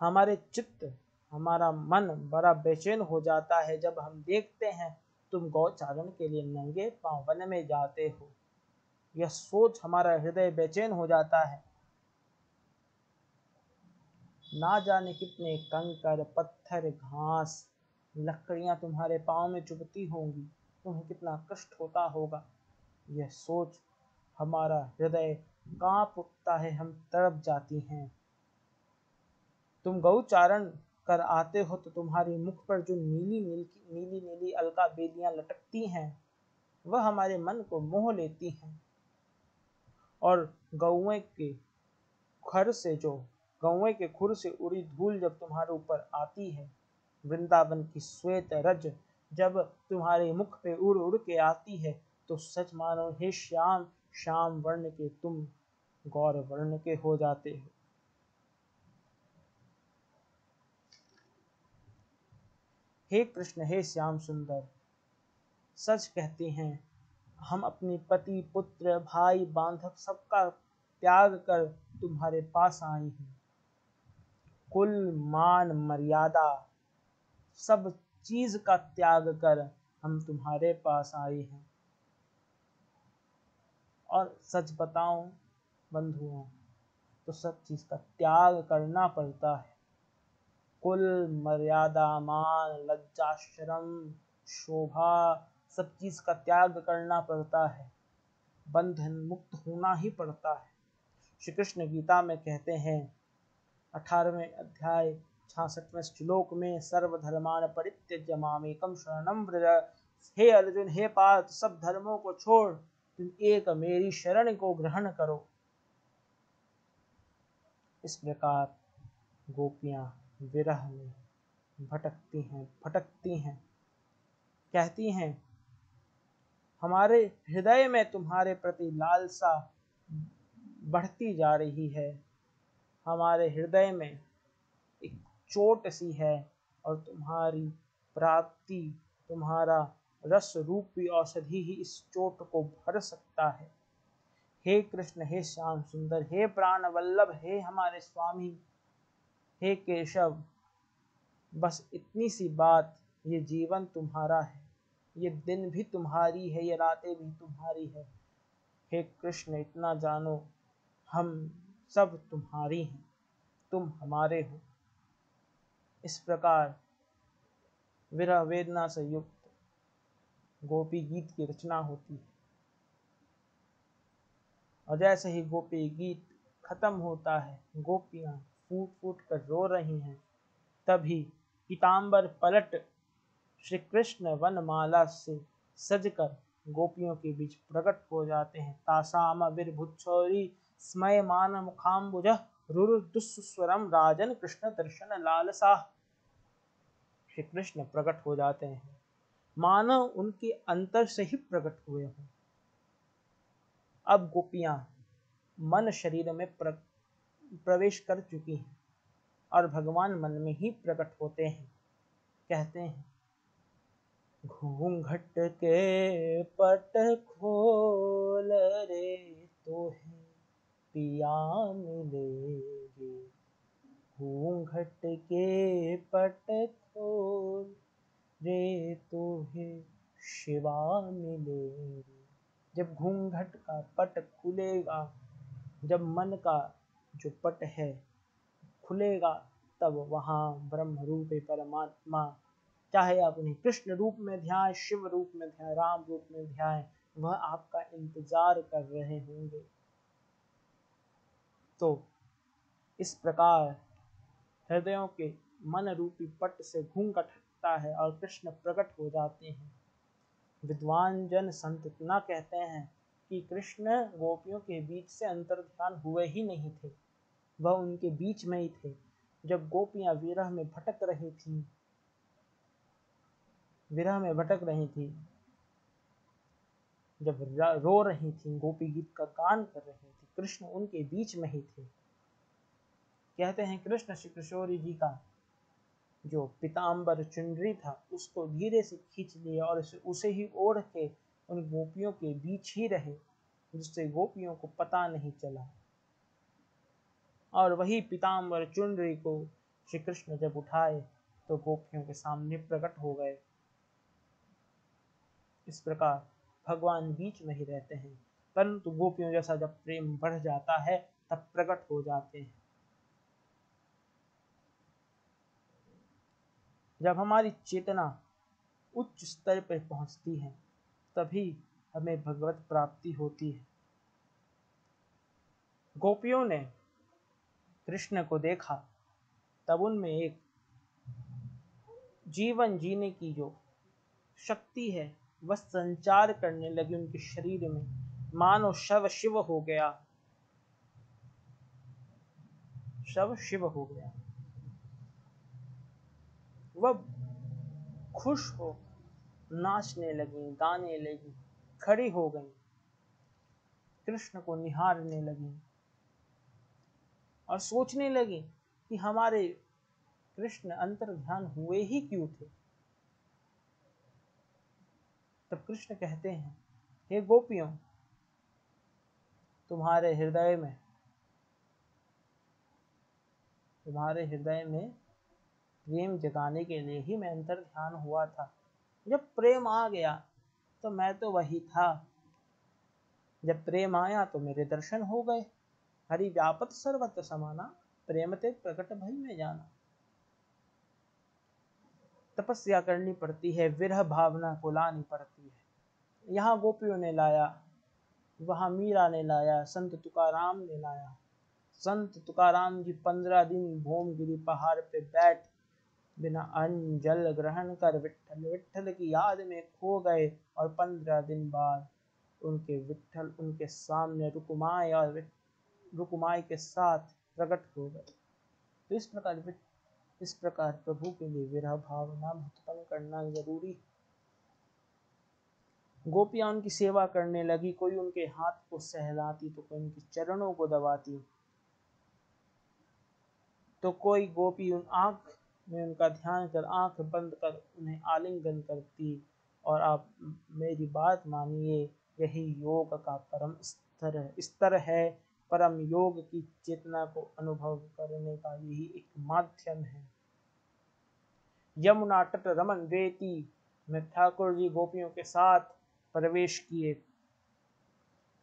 हमारे चित्त, हमारा मन बड़ा बेचैन हो जाता है जब हम देखते हैं तुम गौचारण के लिए नंगे पांव वन में जाते हो। यह सोच हमारा हृदय बेचैन हो जाता है। ना जाने कितने कंकर, पत्थर, घास, लकड़ियां तुम्हारे पांव में चुभती होंगी, तुम्हें कितना कष्ट होता होगा। यह सोच हमारा हृदय कांप उठता है, हम तड़प जाती हैं। तुम गौचारण कर आते हो तो तुम्हारी मुख पर जो नीली नीली नीली अलका बेलियां लटकती हैं, वह हमारे मन को मोह लेती हैं। और गौए के खुर से उड़ी धूल जब तुम्हारे ऊपर आती है, वृंदावन की श्वेत रज जब तुम्हारे मुख पे उड़ उड़ के आती है, तो सच मानो हे श्याम, श्याम वर्ण के तुम गौर वर्ण के हो जाते हो। हे कृष्ण, हे श्याम सुंदर, सच कहते हैं हम अपनी पति, पुत्र, भाई, बांधव सबका त्याग कर तुम्हारे पास आए हैं। कुल, मान, मर्यादा सब चीज का त्याग कर हम तुम्हारे पास आए हैं। और सच बताऊं बंधुओं, तो सब चीज का त्याग करना पड़ता है। कुल, मर्यादा, मान, लज्जा, शर्म, शोभा, सब चीज का त्याग करना पड़ता है। बंधन मुक्त होना ही पड़ता है। श्री कृष्ण गीता में कहते हैं 18वें अध्याय 66वें श्लोक में, सर्वधर्मान परित्यज्य मामेकं शरणं व्रज। हे अर्जुन, हे पार्थ, सब धर्मों को छोड़ तुम एक मेरी शरण को ग्रहण करो। इस प्रकार गोपियां विरह में भटकती हैं, कहती हैं हमारे हृदय में तुम्हारे प्रति लालसा बढ़ती जा रही है, हमारे हृदय में एक चोट सी है, और तुम्हारी प्राप्ति, तुम्हारा रस रूपी औषधि ही इस चोट को भर सकता है। हे कृष्ण, हे श्याम सुंदर, हे प्राण वल्लभ, हे हमारे स्वामी, हे केशव, बस इतनी सी बात, ये जीवन तुम्हारा है, ये दिन भी तुम्हारी है, ये रातें भी तुम्हारी है। हे कृष्ण, इतना जानो हम सब तुम्हारी हैं, तुम हमारे हो। इस प्रकार विरह वेदना से युक्त गोपी गीत की रचना होती है। और जैसे ही गोपी गीत खत्म होता है, गोपियां फूट फूट कर रो रही हैं, तभी पीताम्बर पलट श्री कृष्ण वनमाला से सजकर गोपियों के बीच प्रकट हो जाते हैं। तासाम विर्भुच्छौरी स्मयमान मुखाम्बुजः रुरुदुस्वरम राजन कृष्ण दर्शन लालसा। श्री कृष्ण प्रकट हो जाते हैं, मानो उनके अंतर से ही प्रकट हुए हों। अब गोपियां मन शरीर में प्रवेश कर चुकी हैं और भगवान मन में ही प्रकट होते हैं। कहते हैं घूंघट के पट खोल रे तो है पिया मिलेगे, घूंघट के पट खोल रे तो है शिवा मिलेगी। जब घूंघट का पट खुलेगा, जब मन का जो पट है खुलेगा, तब वहाँ ब्रह्म रूप परमात्मा, चाहे आप उन्हें कृष्ण रूप में ध्यान, शिव रूप में ध्यान, राम रूप में ध्यान, वह आपका इंतजार कर रहे होंगे। तो इस प्रकार हृदयों के मन रूपी पट से घूंघट हटता है और कृष्ण प्रकट हो जाते हैं। विद्वान जन संत इतना कहते हैं कि कृष्ण गोपियों के बीच से अंतर्ध्यान हुए ही नहीं थे, वह उनके बीच में ही थे। जब गोपियां विरह में भटक रही थीं, जब रो रही थीं, गोपी गीत का गान कर रही थी, कृष्ण उनके बीच में ही थे। कहते हैं कृष्ण श्री किशोरी जी का जो पीताम्बर चुनरी था उसको धीरे से खींच लिया और उसे ही ओढ़ के उन गोपियों के बीच ही रहे, जिससे गोपियों को पता नहीं चला। और वही पीताम्बर चुनरी को श्री कृष्ण जब उठाए तो गोपियों के सामने प्रकट हो गए। इस प्रकार भगवान बीच में ही रहते हैं, परंतु गोपियों जैसा जब प्रेम बढ़ जाता है तब प्रकट हो जाते हैं। जब हमारी चेतना उच्च स्तर पर पहुंचती है तभी हमें भगवत प्राप्ति होती है। गोपियों ने कृष्ण को देखा, तब उनमें एक जीवन जीने की जो शक्ति है वह संचार करने लगी उनके शरीर में, मानो शव शिव हो गया। वह खुश हो नाचने लगी, गाने लगी, खड़ी हो गई, कृष्ण को निहारने लगी और सोचने लगी कि हमारे कृष्ण अंतर्ध्यान हुए ही क्यों थे। तब कृष्ण कहते हैं, हे गोपियों, तुम्हारे हृदय में प्रेम जगाने के लिए ही मैं अंतर्ध्यान हुआ था। जब प्रेम आ गया तो मैं तो वही था, जब प्रेम आया तो मेरे दर्शन हो गए। हरि व्यापत सर्वत्र समाना, प्रेम ते प्रकट भई में जाना। तपस्या करनी पड़ती है, विरह भावना को लानी पड़ती है। यहाँ गोपियों ने लाया, वहाँ मीरा ने लाया, संत तुकाराम ने लाया। संत तुकाराम जी 15 दिन भोमगिरी पहाड़ पे बैठ बिना अन्न जल ग्रहण कर विट्ठल विट्ठल की याद में खो गए, और 15 दिन बाद उनके विट्ठल उनके सामने रुकुमाई के साथ प्रकट हो गए। तो इस प्रकार प्रभु के लिए विरह भावना उत्पन्न करना जरूरी। गोपियां उनकी सेवा करने लगी, कोई उनके हाथ को सहलाती तो कोई उनके चरणों को दबाती, तो कोई गोपी आंख में उनका ध्यान कर आंख बंद कर उन्हें आलिंगन करती। और आप मेरी बात मानिए, यही योग का परम स्तर है। परम योग की चेतना को अनुभव करने का यही एक माध्यम है। यमुना तट रमन रेती में ठाकुर जी गोपियों के साथ प्रवेश किए।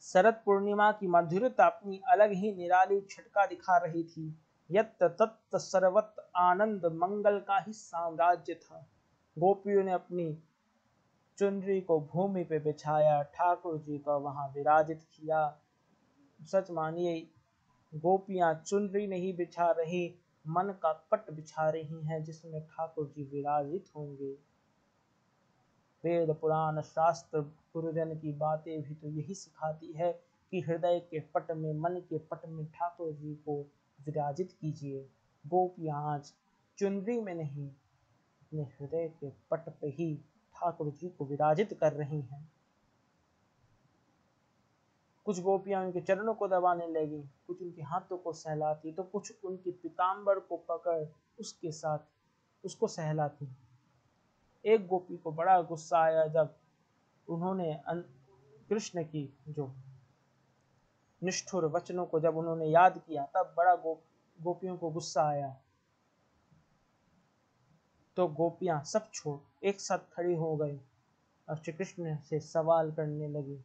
शरद पूर्णिमा की मधुरता अपनी अलग ही निराली छटका दिखा रही थी। यत् तत् सर्वत आनंद मंगल का ही साम्राज्य था। गोपियों ने अपनी चुनरी को भूमि पे बिछाया, ठाकुर जी को वहां विराजित किया। सच मानिए, गोपियां चुनरी नहीं बिछा रही, मन का पट बिछा रही हैं जिसमें ठाकुर जी विराजित होंगे। वेद पुराण शास्त्र गुरुजन की बातें भी तो यही सिखाती है कि हृदय के पट में, मन के पट में ठाकुर जी को विराजित कीजिए। गोपियां आज चुनरी में नहीं, अपने हृदय के पट पे ही ठाकुर जी को विराजित कर रही हैं। कुछ गोपियां उनके चरणों को दबाने लगी, कुछ उनके हाथों को सहलाती, तो कुछ उनकी पीताम्बर को पकड़ उसके साथ उसको सहलाती। एक गोपी को बड़ा गुस्सा आया जब उन्होंने कृष्ण की जो निष्ठुर वचनों को जब उन्होंने याद किया, तब बड़ा गोपियों को गुस्सा आया। तो गोपियां सब छोड़ एक साथ खड़ी हो गई और श्री कृष्ण से सवाल करने लगी।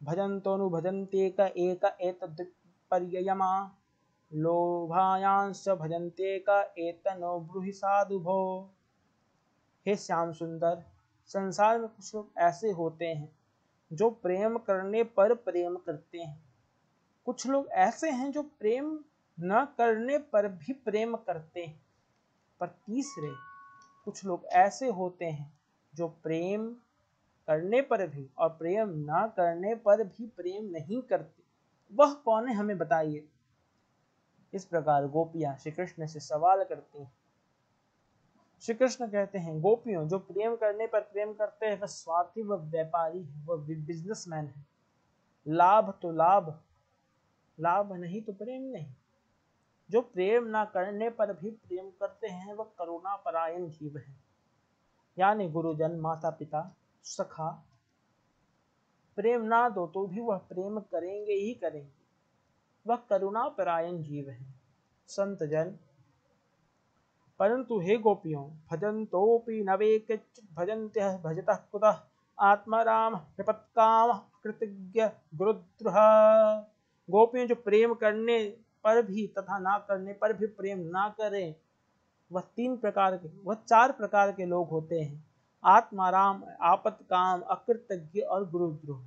भजन्तोनु भजन्ते का एक एतद्पर्ययमा, लोभायांश भजन्ते का एतनो ब्रूहि साधु भो। हे श्याम सुंदर, संसार में कुछ लोग ऐसे होते हैं जो प्रेम करने पर प्रेम करते हैं, कुछ लोग ऐसे हैं जो प्रेम न करने पर भी प्रेम करते हैं, पर तीसरे कुछ लोग ऐसे होते हैं जो प्रेम करने पर भी और प्रेम ना करने पर भी प्रेम नहीं करते, वह कौन है, हमें बताइए। इस प्रकार गोपियां श्री कृष्ण से सवाल करती हैं। श्री कृष्ण कहते हैं, गोपियों, जो प्रेम करने पर प्रेम करते हैं वह स्वार्थी, वह व्यापारी है, वह बिजनेसमैन है। लाभ तो लाभ, लाभ नहीं तो प्रेम नहीं। जो प्रेम ना करने पर भी प्रेम करते हैं वह करुणा परायण जीव है। यानी गुरुजन, माता पिता, सखा प्रेम ना दो तो भी वह प्रेम करेंगे ही करेंगे, वह करुणा परायण जीव है। संत जन, परंतु हे गोपियों, भजन्तोऽपि न वे केचित् भजन्त्यः भजतः कुतः आत्माराम विपत्काम कृतज्ञ गुरुद्रोह। गोपियों, जो प्रेम करने पर भी तथा ना करने पर भी प्रेम ना करें, वह चार प्रकार के लोग होते हैं। आत्माराम, आपत्काम, अकृतज्ञ और गुरुद्रोह।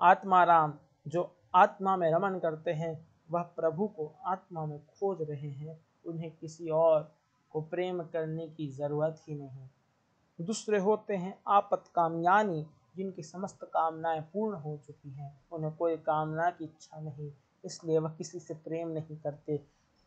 आत्माराम, जो आत्मा में रमन करते हैं, वह प्रभु को आत्मा में खोज रहे हैं, उन्हें किसी और को प्रेम करने की जरूरत ही नहीं। दूसरे होते हैं आपत्काम, यानी जिनकी समस्त कामनाएं पूर्ण हो चुकी हैं, उन्हें कोई कामना की इच्छा नहीं, इसलिए वह किसी से प्रेम नहीं करते।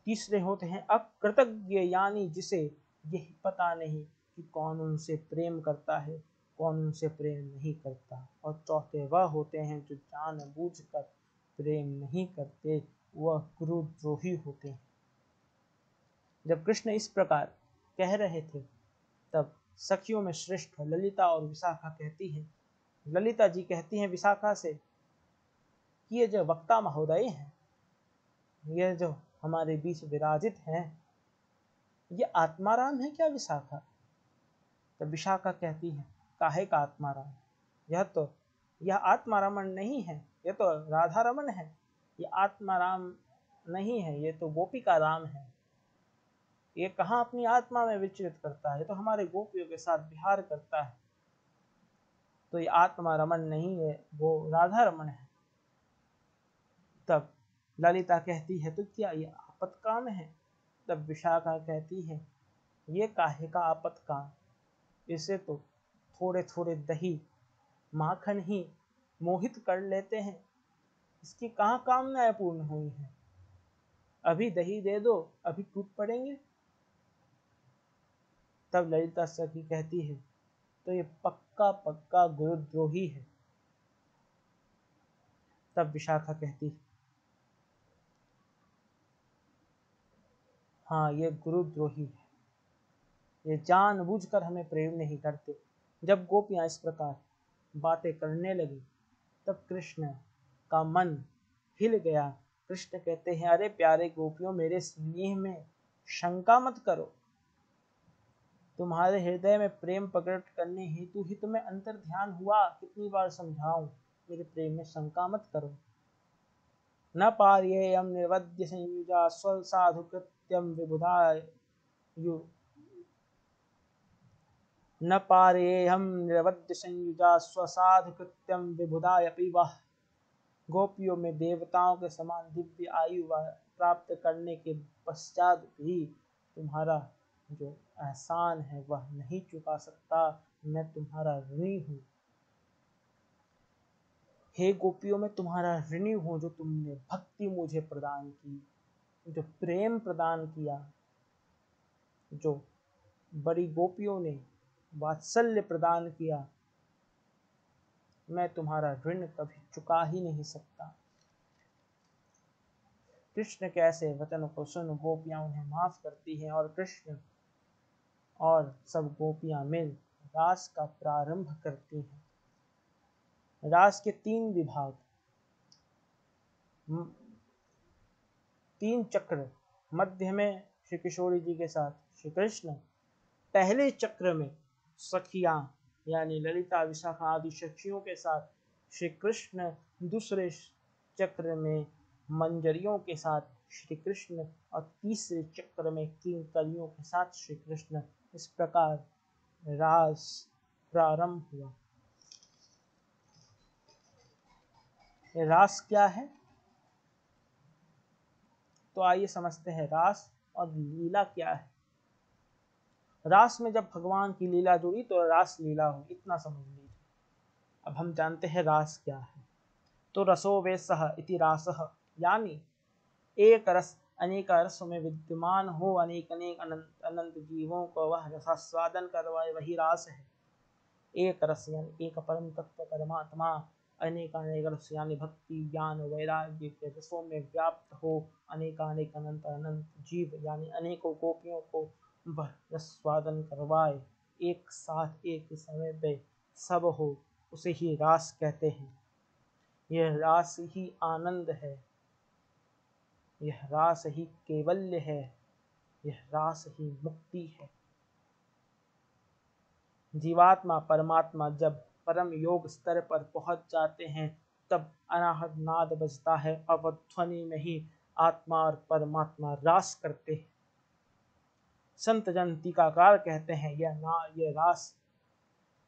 तीसरे होते हैं अकृतज्ञ, यानी जिसे यही पता नहीं कि कौन उनसे प्रेम करता है, कौन उनसे प्रेम नहीं करता। और चौथे वह होते हैं जो जानबूझकर प्रेम नहीं करते, वह गुरुद्रोही होते हैं। जब कृष्ण इस प्रकार कह रहे थे, तब सखियों में श्रेष्ठ ललिता और विशाखा कहती है, ललिता जी कहती हैं विशाखा से कि ये जो वक्ता महोदय हैं, ये जो हमारे बीच विराजित हैं, ये आत्माराम है क्या विशाखा? तब विशाखा कहती है, काहे का आत्माराम? यह आत्मारमण नहीं है, यह तो राधा रमन है। ये आत्माराम नहीं है, ये तो गोपिका राम है। ये कहाँ अपनी आत्मा में विचरित करता है, ये तो हमारे गोपियों के साथ विहार करता है। तो ये आत्मा रमन नहीं है, वो राधा रमन है। तब ललिता कहती है, तो क्या ये आपत्काम है? तब विशाखा कहती है, ये काहे का आपत्काम? इसे तो थोड़े थोड़े दही माखन ही मोहित कर लेते हैं, इसकी कहाँ कामनाएं पूर्ण हुई हैं? अभी दही दे दो, अभी टूट पड़ेंगे। तब ललिता सखी कहती है, तो ये पक्का पक्का गुरुद्रोही है। तब विशाखा कहती है, हाँ, ये गुरुद्रोही है, ये जानबूझकर हमें प्रेम नहीं करते। जब गोपियां इस प्रकार बातें करने लगी, तब कृष्ण का मन हिल गया। कृष्ण कहते हैं, अरे प्यारे गोपियों, मेरे स्नेह में शंका मत करो। तुम्हारे हृदय में प्रेम प्रकट करने हेतु ही तुम्हें अंतर ध्यान हुआ। कितनी बार समझाऊं, मेरे प्रेम में शंका मत करो। न पार्येयं निर्वद्य संयुजा स्वसाधु कृत्यम विबुधायु। न पार्येयं निर्वद्य संयुजा स्वसाधु कृत्यम विबुधायपि वह। गोपियों में देवताओं के समान दिव्य आयु प्राप्त करने के पश्चात भी तुम्हारा जो एहसान है वह नहीं चुका सकता। मैं तुम्हारा ऋणी हूँ। हे गोपियों, में तुम्हारा ऋणी हूँ, जो तुमने भक्ति मुझे प्रदान की, जो प्रेम प्रदान किया, जो बड़ी गोपियों ने वात्सल्य प्रदान किया, मैं तुम्हारा ऋण कभी चुका ही नहीं सकता। कृष्ण के ऐसे वचन को सुन गोपियां उन्हें माफ करती हैं, और कृष्ण और सब गोपियां मिल रास का प्रारंभ करती हैं। रास के 3 विभाग, 3 चक्र। मध्य में श्री किशोरी जी के साथ श्री कृष्ण, पहले चक्र में सखियां यानी ललिता, विशाखा आदि सखियों के साथ श्री कृष्ण, दूसरे चक्र में मंजरियों के साथ श्री कृष्ण, और तीसरे चक्र में किंकरियों के साथ श्री कृष्ण। इस प्रकार रास प्रारंभ हुआ। ये रास क्या है? तो आइए समझते हैं रास और लीला क्या है। रास में जब भगवान की लीला जुड़ी तो रास लीला हुई, इतना समझ लीजिए। अब हम जानते हैं रास क्या है। तो रसो वेसह इति रासः, यानी एक रस अनेक रसों में विद्यमान हो, अनेक अनेक अनंत अनंत जीवों को वह रसास्वादन करवाए, वही रास है। एक रस यानी एक परम तत्व परमात्मा, अनेक अनेक रस यानी भक्ति ज्ञान वैराग्य के रसों में व्याप्त हो, अनेकानेक अनंत अनंत जीव यानी अनेकों गोपियों को वह रसास्वादन करवाए, एक साथ एक ही समय पे सब हो, उसे ही रास कहते हैं। यह रास ही आनंद है, यह रास ही कैवल्य है, यह रास ही मुक्ति है। जीवात्मा परमात्मा जब परम योग स्तर पर पहुंच जाते हैं तब अनाहत नाद बजता है और वह ध्वनि में ही आत्मा और परमात्मा रास करते हैं। संत जन टीकाकार कहते हैं यह रास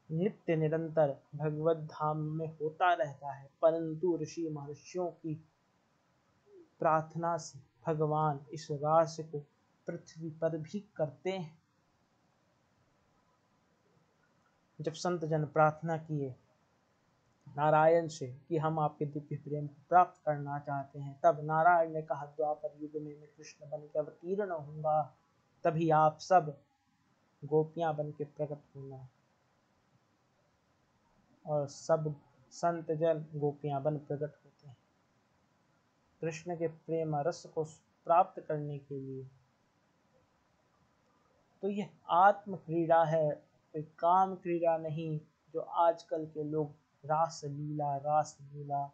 नित्य निरंतर भगवत धाम में होता रहता है, परंतु ऋषि महर्षियों की प्रार्थना से भगवान इस रास को पृथ्वी पर भी करते हैं। जब संत जन प्रार्थना किए नारायण से कि हम आपके दिव्य प्रेम को प्राप्त करना चाहते हैं, तब नारायण ने कहा द्वापर युग में मैं कृष्ण बन के अवतीर्ण होऊंगा, तभी आप सब गोपियां बन के प्रकट होना, और सब संत जन गोपियां बन प्रकट होते हैं कृष्ण के प्रेम रस को प्राप्त करने के लिए। तो यह आत्म क्रीड़ा है, कोई काम क्रीड़ा नहीं जो आजकल के लोग Raas Leela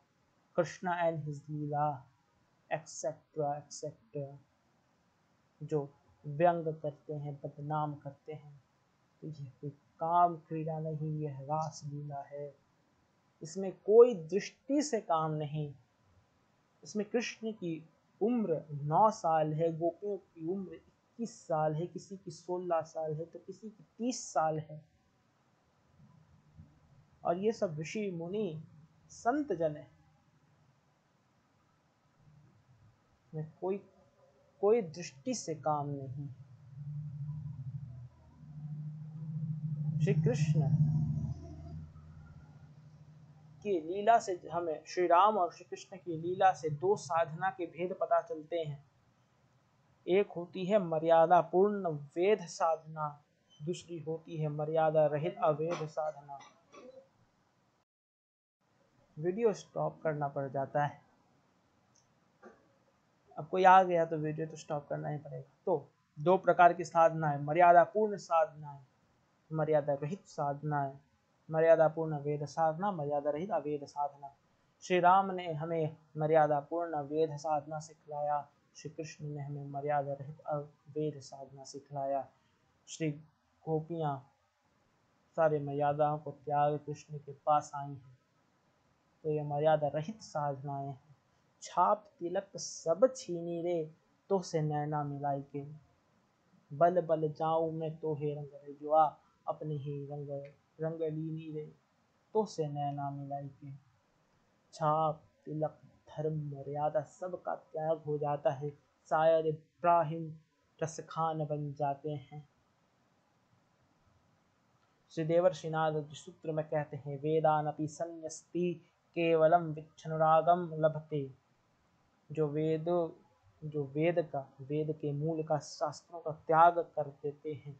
Krishna and his leela etcetera etcetera जो व्यंग करते हैं, बदनाम करते हैं। तो यह कोई काम क्रीड़ा नहीं, यह रास लीला है। इसमें कोई दृष्टि से काम नहीं। इसमें कृष्ण की उम्र 9 साल है, गोपियों की उम्र 21 साल है, किसी की 16 साल है तो किसी की 30 साल है, और ये सब ऋषि मुनि संत जन है। में कोई दृष्टि से काम नहीं। श्री कृष्ण की लीला से हमें, श्री राम और श्री कृष्ण की लीला से दो साधना के भेद पता चलते हैं। एक होती है मर्यादा पूर्ण वेद साधना, दूसरी होती है मर्यादा रहित अवेद साधना। वीडियो स्टॉप करना पड़ जाता है, अब कोई आ गया तो वीडियो तो स्टॉप करना ही पड़ेगा। तो दो प्रकार की साधना है, मर्यादा पूर्ण साधना है, मर्यादा रहित साधना है। मर्यादा पूर्ण वेद साधना, मर्यादा रहित अवेद साधना। श्री राम ने हमें मर्यादा पूर्ण वेद साधना सिखलाया, श्री कृष्ण ने हमें मर्यादा रहित अवेद साधना सिखलाया। श्री गोपियां सारे मर्यादाओं को त्याग कृष्ण के पास आई हैं, तो ये मर्यादा रहित साधनाएं हैं। छाप तिलक सब छीनी रे, तो से नैना मिलाई के, बल बल जाऊं मैं तो हे रंग रजुआ, अपने ही रंग लीनी रे, तो से नैना मिलाई के। छाप तिलक धर्म मर्यादा सब का त्याग हो जाता है, शायद इब्राहिम रसखान बन जाते हैं। श्री देवर्षिनाथ सूत्र में कहते हैं वेदानपि संन्यस्ति केवलम विच्छनुरागम लभते। जो वेद के मूल का, शास्त्रों का त्याग कर देते हैं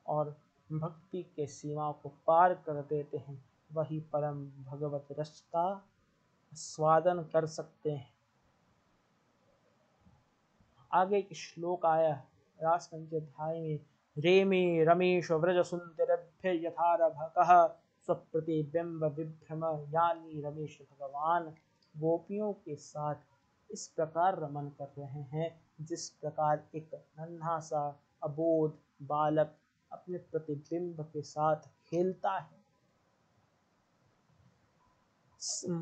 और भक्ति के सीमाओं को पार कर देते हैं, वही परम भगवत रस का स्वादन कर सकते हैं। आगे एक श्लोक आया रास पंचाध्याय में, रेमे रमेश व्रज सुंदरभ्य यथारभकः स्वप्रतिबिंब विभ्रम यानी रमेश भगवान गोपियों के साथ इस प्रकार रमन कर रहे हैं जिस प्रकार एक नन्हा सा अबोध बालक अपने प्रतिबिंब के साथ खेलता है।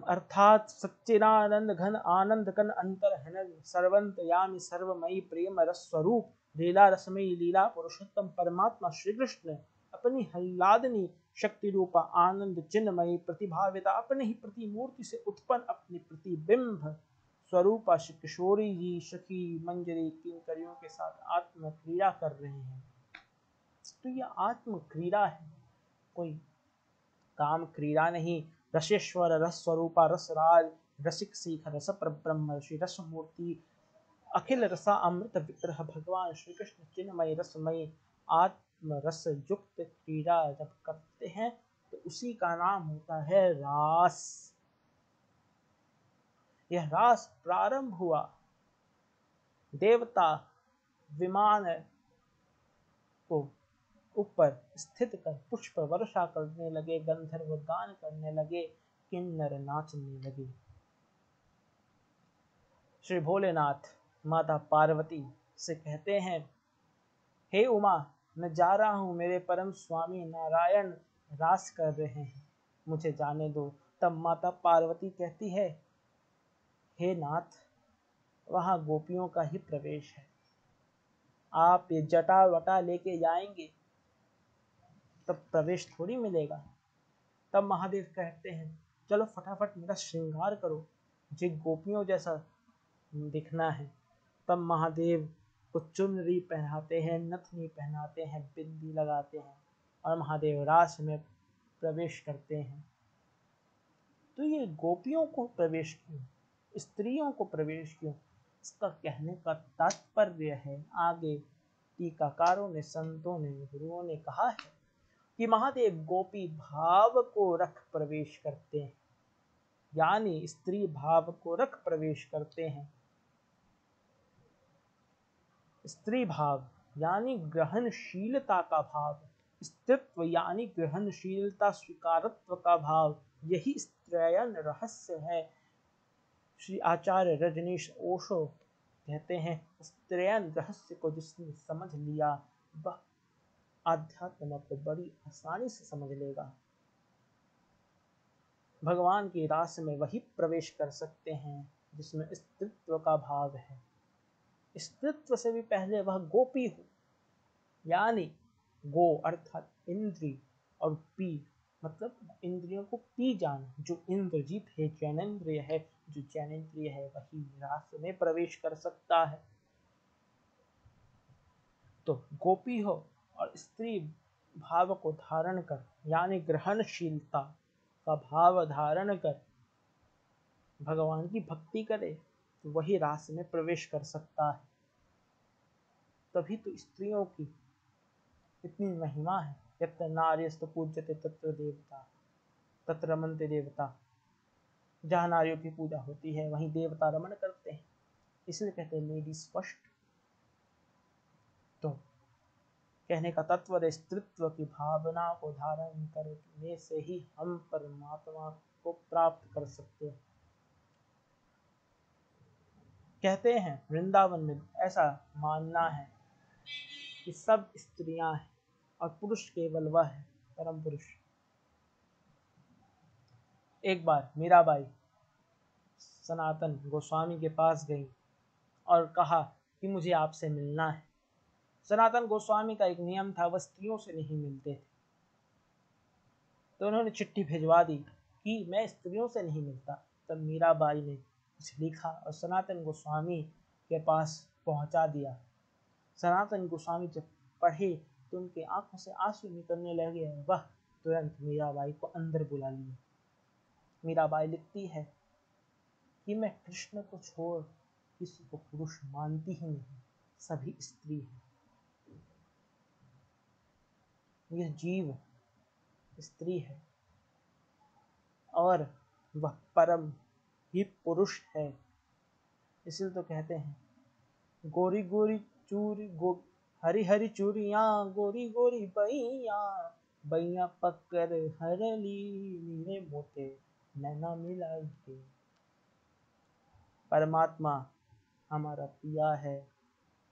अर्थात सच्चिदानंद घन आनंद कन अंतर हनन सर्वंतयामी सर्वमयी प्रेम रस स्वरूप लीला रसमयी लीला पुरुषोत्तम परमात्मा श्री कृष्ण अपनी हल्लादनी शक्ति रूपा आनंद चिन्मयी प्रतिभाविता अपने ही प्रतिमूर्ति से उत्पन्न अपनी प्रतिबिंब स्वरूपा किशोरी जी सखी मंजरी किंकरियों के साथ आत्म क्रिया कर रहे हैं। तो यह आत्म क्रीड़ा है, कोई काम क्रीड़ा नहीं। रसेश्वर, रस स्वरूपा, रसराज, रसिक सीख, रस परब्रह्म, ऋषि रस मूर्ति, अखिल रसा अमृत विग्रह भगवान श्री कृष्ण चिन्मय रसमय आत्म रस युक्त क्रीड़ा जब करते हैं तो उसी का नाम होता है रास। यह रास प्रारंभ हुआ, देवता विमान को ऊपर स्थित कर पुष्प वर्षा करने लगे, गंधर्व गान करने लगे, किन्नर नाचने लगे। श्री भोलेनाथ माता पार्वती से कहते हैं, हे उमा, मैं जा रहा हूँ, मेरे परम स्वामी नारायण रास कर रहे हैं, मुझे जाने दो। तब माता पार्वती कहती है, हे नाथ, वहां गोपियों का ही प्रवेश है, आप ये जटा वटा लेके जाएंगे तब प्रवेश थोड़ी मिलेगा। तब महादेव कहते हैं, चलो फटाफट मेरा श्रृंगार करो, मुझे गोपियों जैसा दिखना है। तब महादेव को चुनरी पहनाते हैं, नथनी पहनाते हैं, बिंदी लगाते हैं और महादेव रास में प्रवेश करते हैं। तो ये गोपियों को प्रवेश क्यों, स्त्रियों को प्रवेश क्यों, इसका कहने का तात्पर्य है आगे टीकाकारों ने, संतों ने, गुरुओं ने कहा है कि महादेव गोपी भाव को रख प्रवेश करते हैं, यानी स्त्री भाव को रख प्रवेश करते हैं। स्त्री भाव यानी ग्रहणशीलता का भाव, स्त्रीत्व यानी ग्रहणशीलता, स्वीकारत्व का भाव, यही स्त्रैण रहस्य है। श्री आचार्य रजनीश ओशो कहते हैं, स्त्रैण रहस्य को जिसने समझ लिया वह आध्यात्म को बड़ी आसानी से समझ लेगा। भगवान की रास में वही प्रवेश कर सकते हैं जिसमें स्त्रीत्व का भाव है। स्त्रीत्व से भी पहले वह गोपी हो, यानी गो अर्थात इंद्री और पी मतलब इंद्रियों को पी जाना। जो इंद्रजीत है, जैनेन्द्रिय है, जो जैनेन्द्रिय है वही रास में प्रवेश कर सकता है। तो गोपी हो और स्त्री भाव को धारण कर, यानी ग्रहणशीलता का भाव धारण कर भगवान की भक्ति करे तो वही रास में प्रवेश कर सकता है। तभी तो स्त्रियों की इतनी महिमा है। यत्र नार्यस्तु पूज्यते तत्र देवता तत्र रमन्ते देवता। जहाँ नारियों की पूजा होती है वहीं देवता रमण करते हैं, इसलिए कहते हैं लेडीज फर्स्ट। तो कहने का तत्व स्त्रीत्व की भावना को धारण करने से ही हम परमात्मा को प्राप्त कर सकते हैं। कहते हैं वृंदावन में ऐसा मानना है कि सब स्त्रियां हैं और पुरुष केवल वह है, परम पुरुष। एक बार मीराबाई सनातन गोस्वामी के पास गई और कहा कि मुझे आपसे मिलना है। सनातन गोस्वामी का एक नियम था, वह स्त्रियों से नहीं मिलते थे। तो उन्होंने चिट्ठी भिजवा दी कि मैं स्त्रियों से नहीं मिलता। तब मीराबाई ने कुछ लिखा और सनातन गोस्वामी के पास पहुंचा दिया। सनातन गोस्वामी जब पढ़े तो उनके आंखों से आंसू निकलने लगे। वह तुरंत मीराबाई को अंदर बुला लिए। मीराबाई लिखती है कि मैं कृष्ण को छोड़ किसी को पुरुष मानती ही नहीं, सभी स्त्री है। यह जीव स्त्री है और वह परम ही पुरुष है। इसलिए तो कहते हैं गोरी गोरी चूरी हरी हरी चूड़ियाँ, गोरी गोरी बैया, बैया पकड़ हरली, नीरे मोटे नैना मिलाई के। परमात्मा हमारा पिया है,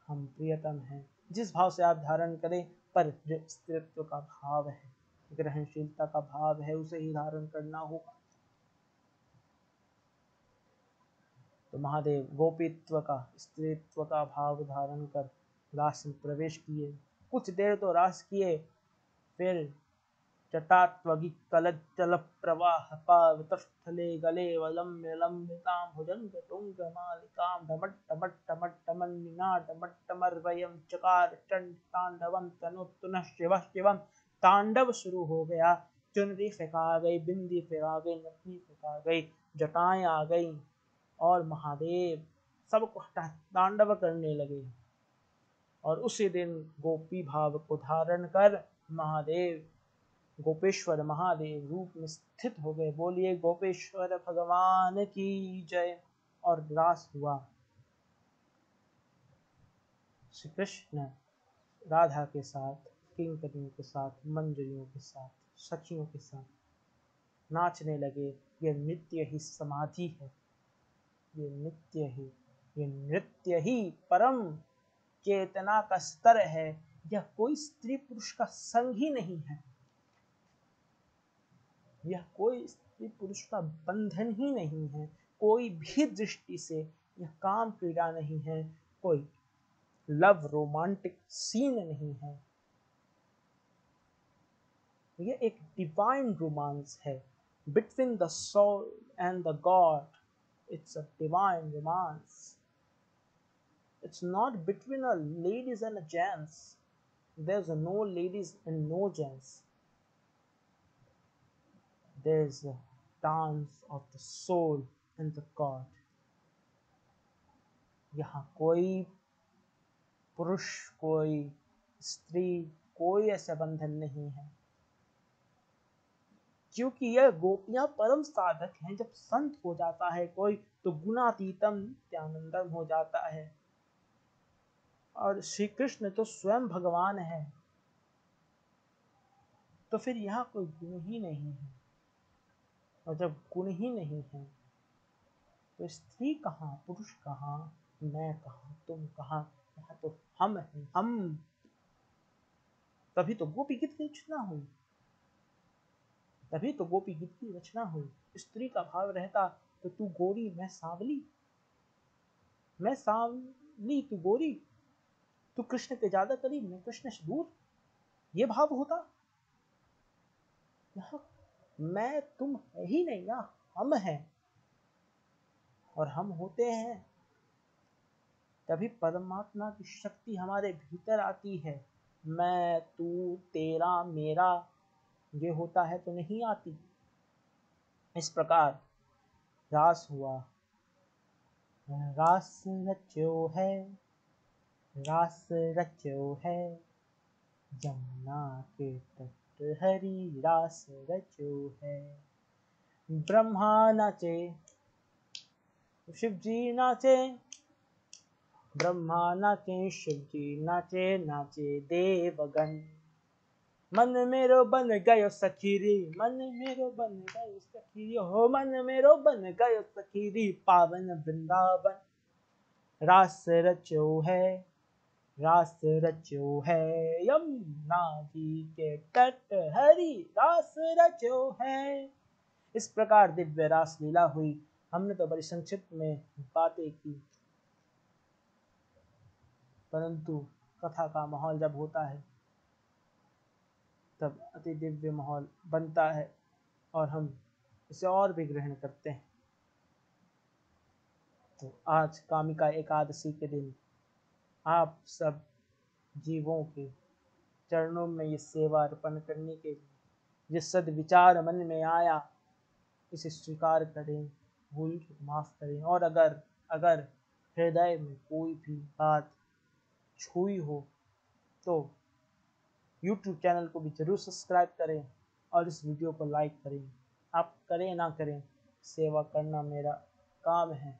हम प्रियतम हैं। जिस भाव से आप धारण करें, पर जो स्त्रीत्व का भाव है, ग्रहणशीलता का भाव है, उसे ही धारण करना होगा। तो महादेव गोपीत्व का, स्त्रीत्व का भाव धारण कर रास में प्रवेश किए। कुछ देर तो रास किए, फिर जटात्वगिकलज्जल प्रवाह पावतस्थले गले वलम्ब्य लम्बितां भुजंग तुंग मालिकां ढमट्टमट्टमट्टमन्निनादमट्टमर्वयं चकार चंड तांडवं तनोतुनः शिवः शिवं। तांडव शुरू हो गया। चुनरी फेंका गई, बिंदी फेंका गई, नथनी फेंका गई, जटाएं आ गई और महादेव सबको हटा तांडव करने लगे। और उसी दिन गोपी भाव को धारण कर महादेव गोपेश्वर महादेव रूप में स्थित हो गए। बोलिए गोपेश्वर भगवान की जय। और रास हुआ। श्री कृष्ण राधा के साथ, किंकरियों के साथ, मंजरियों के साथ, सखियों के साथ नाचने लगे। ये नृत्य ही समाधि है, ये नृत्य ही परम चेतना का स्तर है। यह कोई स्त्री पुरुष का संग ही नहीं है, यह कोई स्त्री पुरुष का बंधन ही नहीं है, कोई भी दृष्टि से यह काम क्रीड़ा नहीं है, कोई लव रोमांटिक सीन नहीं है। यह एक डिवाइन रोमांस है between the soul and the god. It's a divine romance. It's not between a ladies and a gents. There's no ladies and no gents. There's a dance of the soul and the God. यहाँ कोई पुरुष, कोई स्त्री, कोई ऐसा बंधन नहीं है, क्योंकि यह गोपियां परम साधक हैं। जब संत हो जाता है कोई तो गुणातीतम नित्यानंदम हो जाता है। और श्री कृष्ण तो स्वयं भगवान है, तो फिर यहाँ कोई गुण ही नहीं है। और जब गुण ही नहीं है तो स्त्री कहाँ, पुरुष कहाँ, मैं कहाँ, तुम कहाँ, यहाँ तो हम हैं, हम। तभी तो गोपी गीत की रचना हुई, तभी तो गोपी गीत की रचना हुई। स्त्री का भाव रहता तो तू गोरी मैं सांवली, मैं सांवली तू गोरी, तू कृष्ण के ज्यादा करीब मैं कृष्ण से दूर, ये भाव होता। यहाँ मैं तुम है ही नहीं, यहाँ हम हैं। और हम होते हैं तभी परमात्मा की शक्ति हमारे भीतर आती है। मैं, तू, तेरा, मेरा ये होता है तो नहीं आती। इस प्रकार रास हुआ। रास रचो है, रास रचो है, यमुना के तट हरि रास रचो है। ब्रह्मा नाचे, शिव जी नाचे, ब्रह्मा नाचे, शिव जी नाचे, नाचे देवगन। मन मेरो बन गयो सखीरी, मन मेरो बन गयो सखीरी, हो मन मेरो बन गयो सखीरी, पावन वृंदावन। रास रचो है, रास रचो है, यमुना जी के तट हरि रास रचो है। इस प्रकार दिव्य रास लीला हुई। हमने तो बड़ी संक्षिप्त में बातें की, परंतु कथा का माहौल जब होता है तब अति दिव्य माहौल बनता है और हम इसे और भी ग्रहण करते हैं। तो आज कामिका एकादशी के दिन आप सब जीवों के चरणों में ये सेवा अर्पण करने के लिए जिस सद्विचार मन में आया इसे स्वीकार करें, भूल माफ करें। और अगर हृदय में कोई भी बात छुई हो तो YouTube चैनल को भी जरूर सब्सक्राइब करें और इस वीडियो को लाइक करें। आप करें ना करें, सेवा करना मेरा काम है,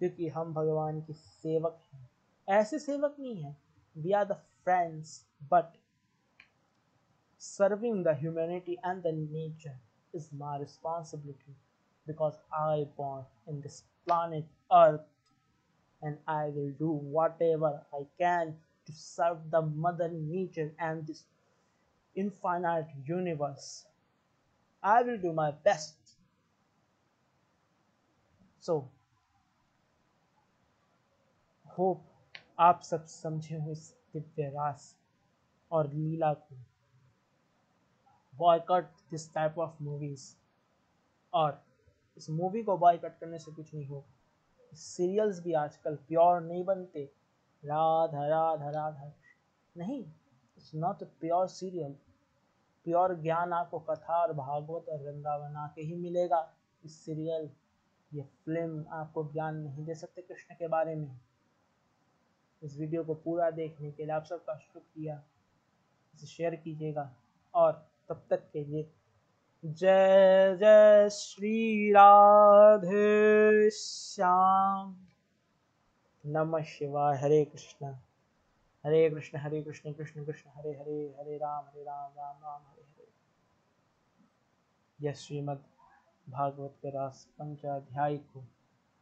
क्योंकि हम भगवान के सेवक हैं। ऐसे सेवक नहीं हैं, we are the friends, but serving the humanity and the nature is my responsibility, because I born in this planet Earth and I will do whatever I can to serve the mother nature and this infinite universe. I will do my best. So hope आप सब समझे हो इस दिव्य रास और लीला को। Boycott this type of movies. और इस मूवी को बॉयकॉट करने से कुछ नहीं होगा। सीरियल्स भी आजकल प्योर नहीं बनते, राधा राधा राधा नहीं, it's not a pure serial. Pure ज्ञान आपको कथा और भागवत और वृंदावन आके ही मिलेगा। इस सीरियल, ये फिल्म आपको ज्ञान नहीं दे सकते कृष्ण के बारे में। इस वीडियो को पूरा देखने के लिए आप सबका शुक्रिया। इसे शेयर कीजिएगा और तब तक के लिए जय जय श्री राधे श्याम। नमः शिवाय। हरे कृष्ण हरे कृष्ण कृष्ण कृष्ण हरे हरे, हरे राम राम राम हरे हरे। यह श्रीमद् भागवत के रास पंचाध्याय को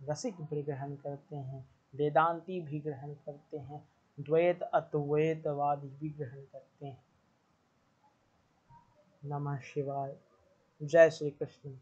रसिक भी ग्रहण करते हैं, वेदांती भी ग्रहण करते हैं, द्वैत अद्वैतवादी भी ग्रहण करते हैं। नमः शिवाय। जय श्री कृष्ण।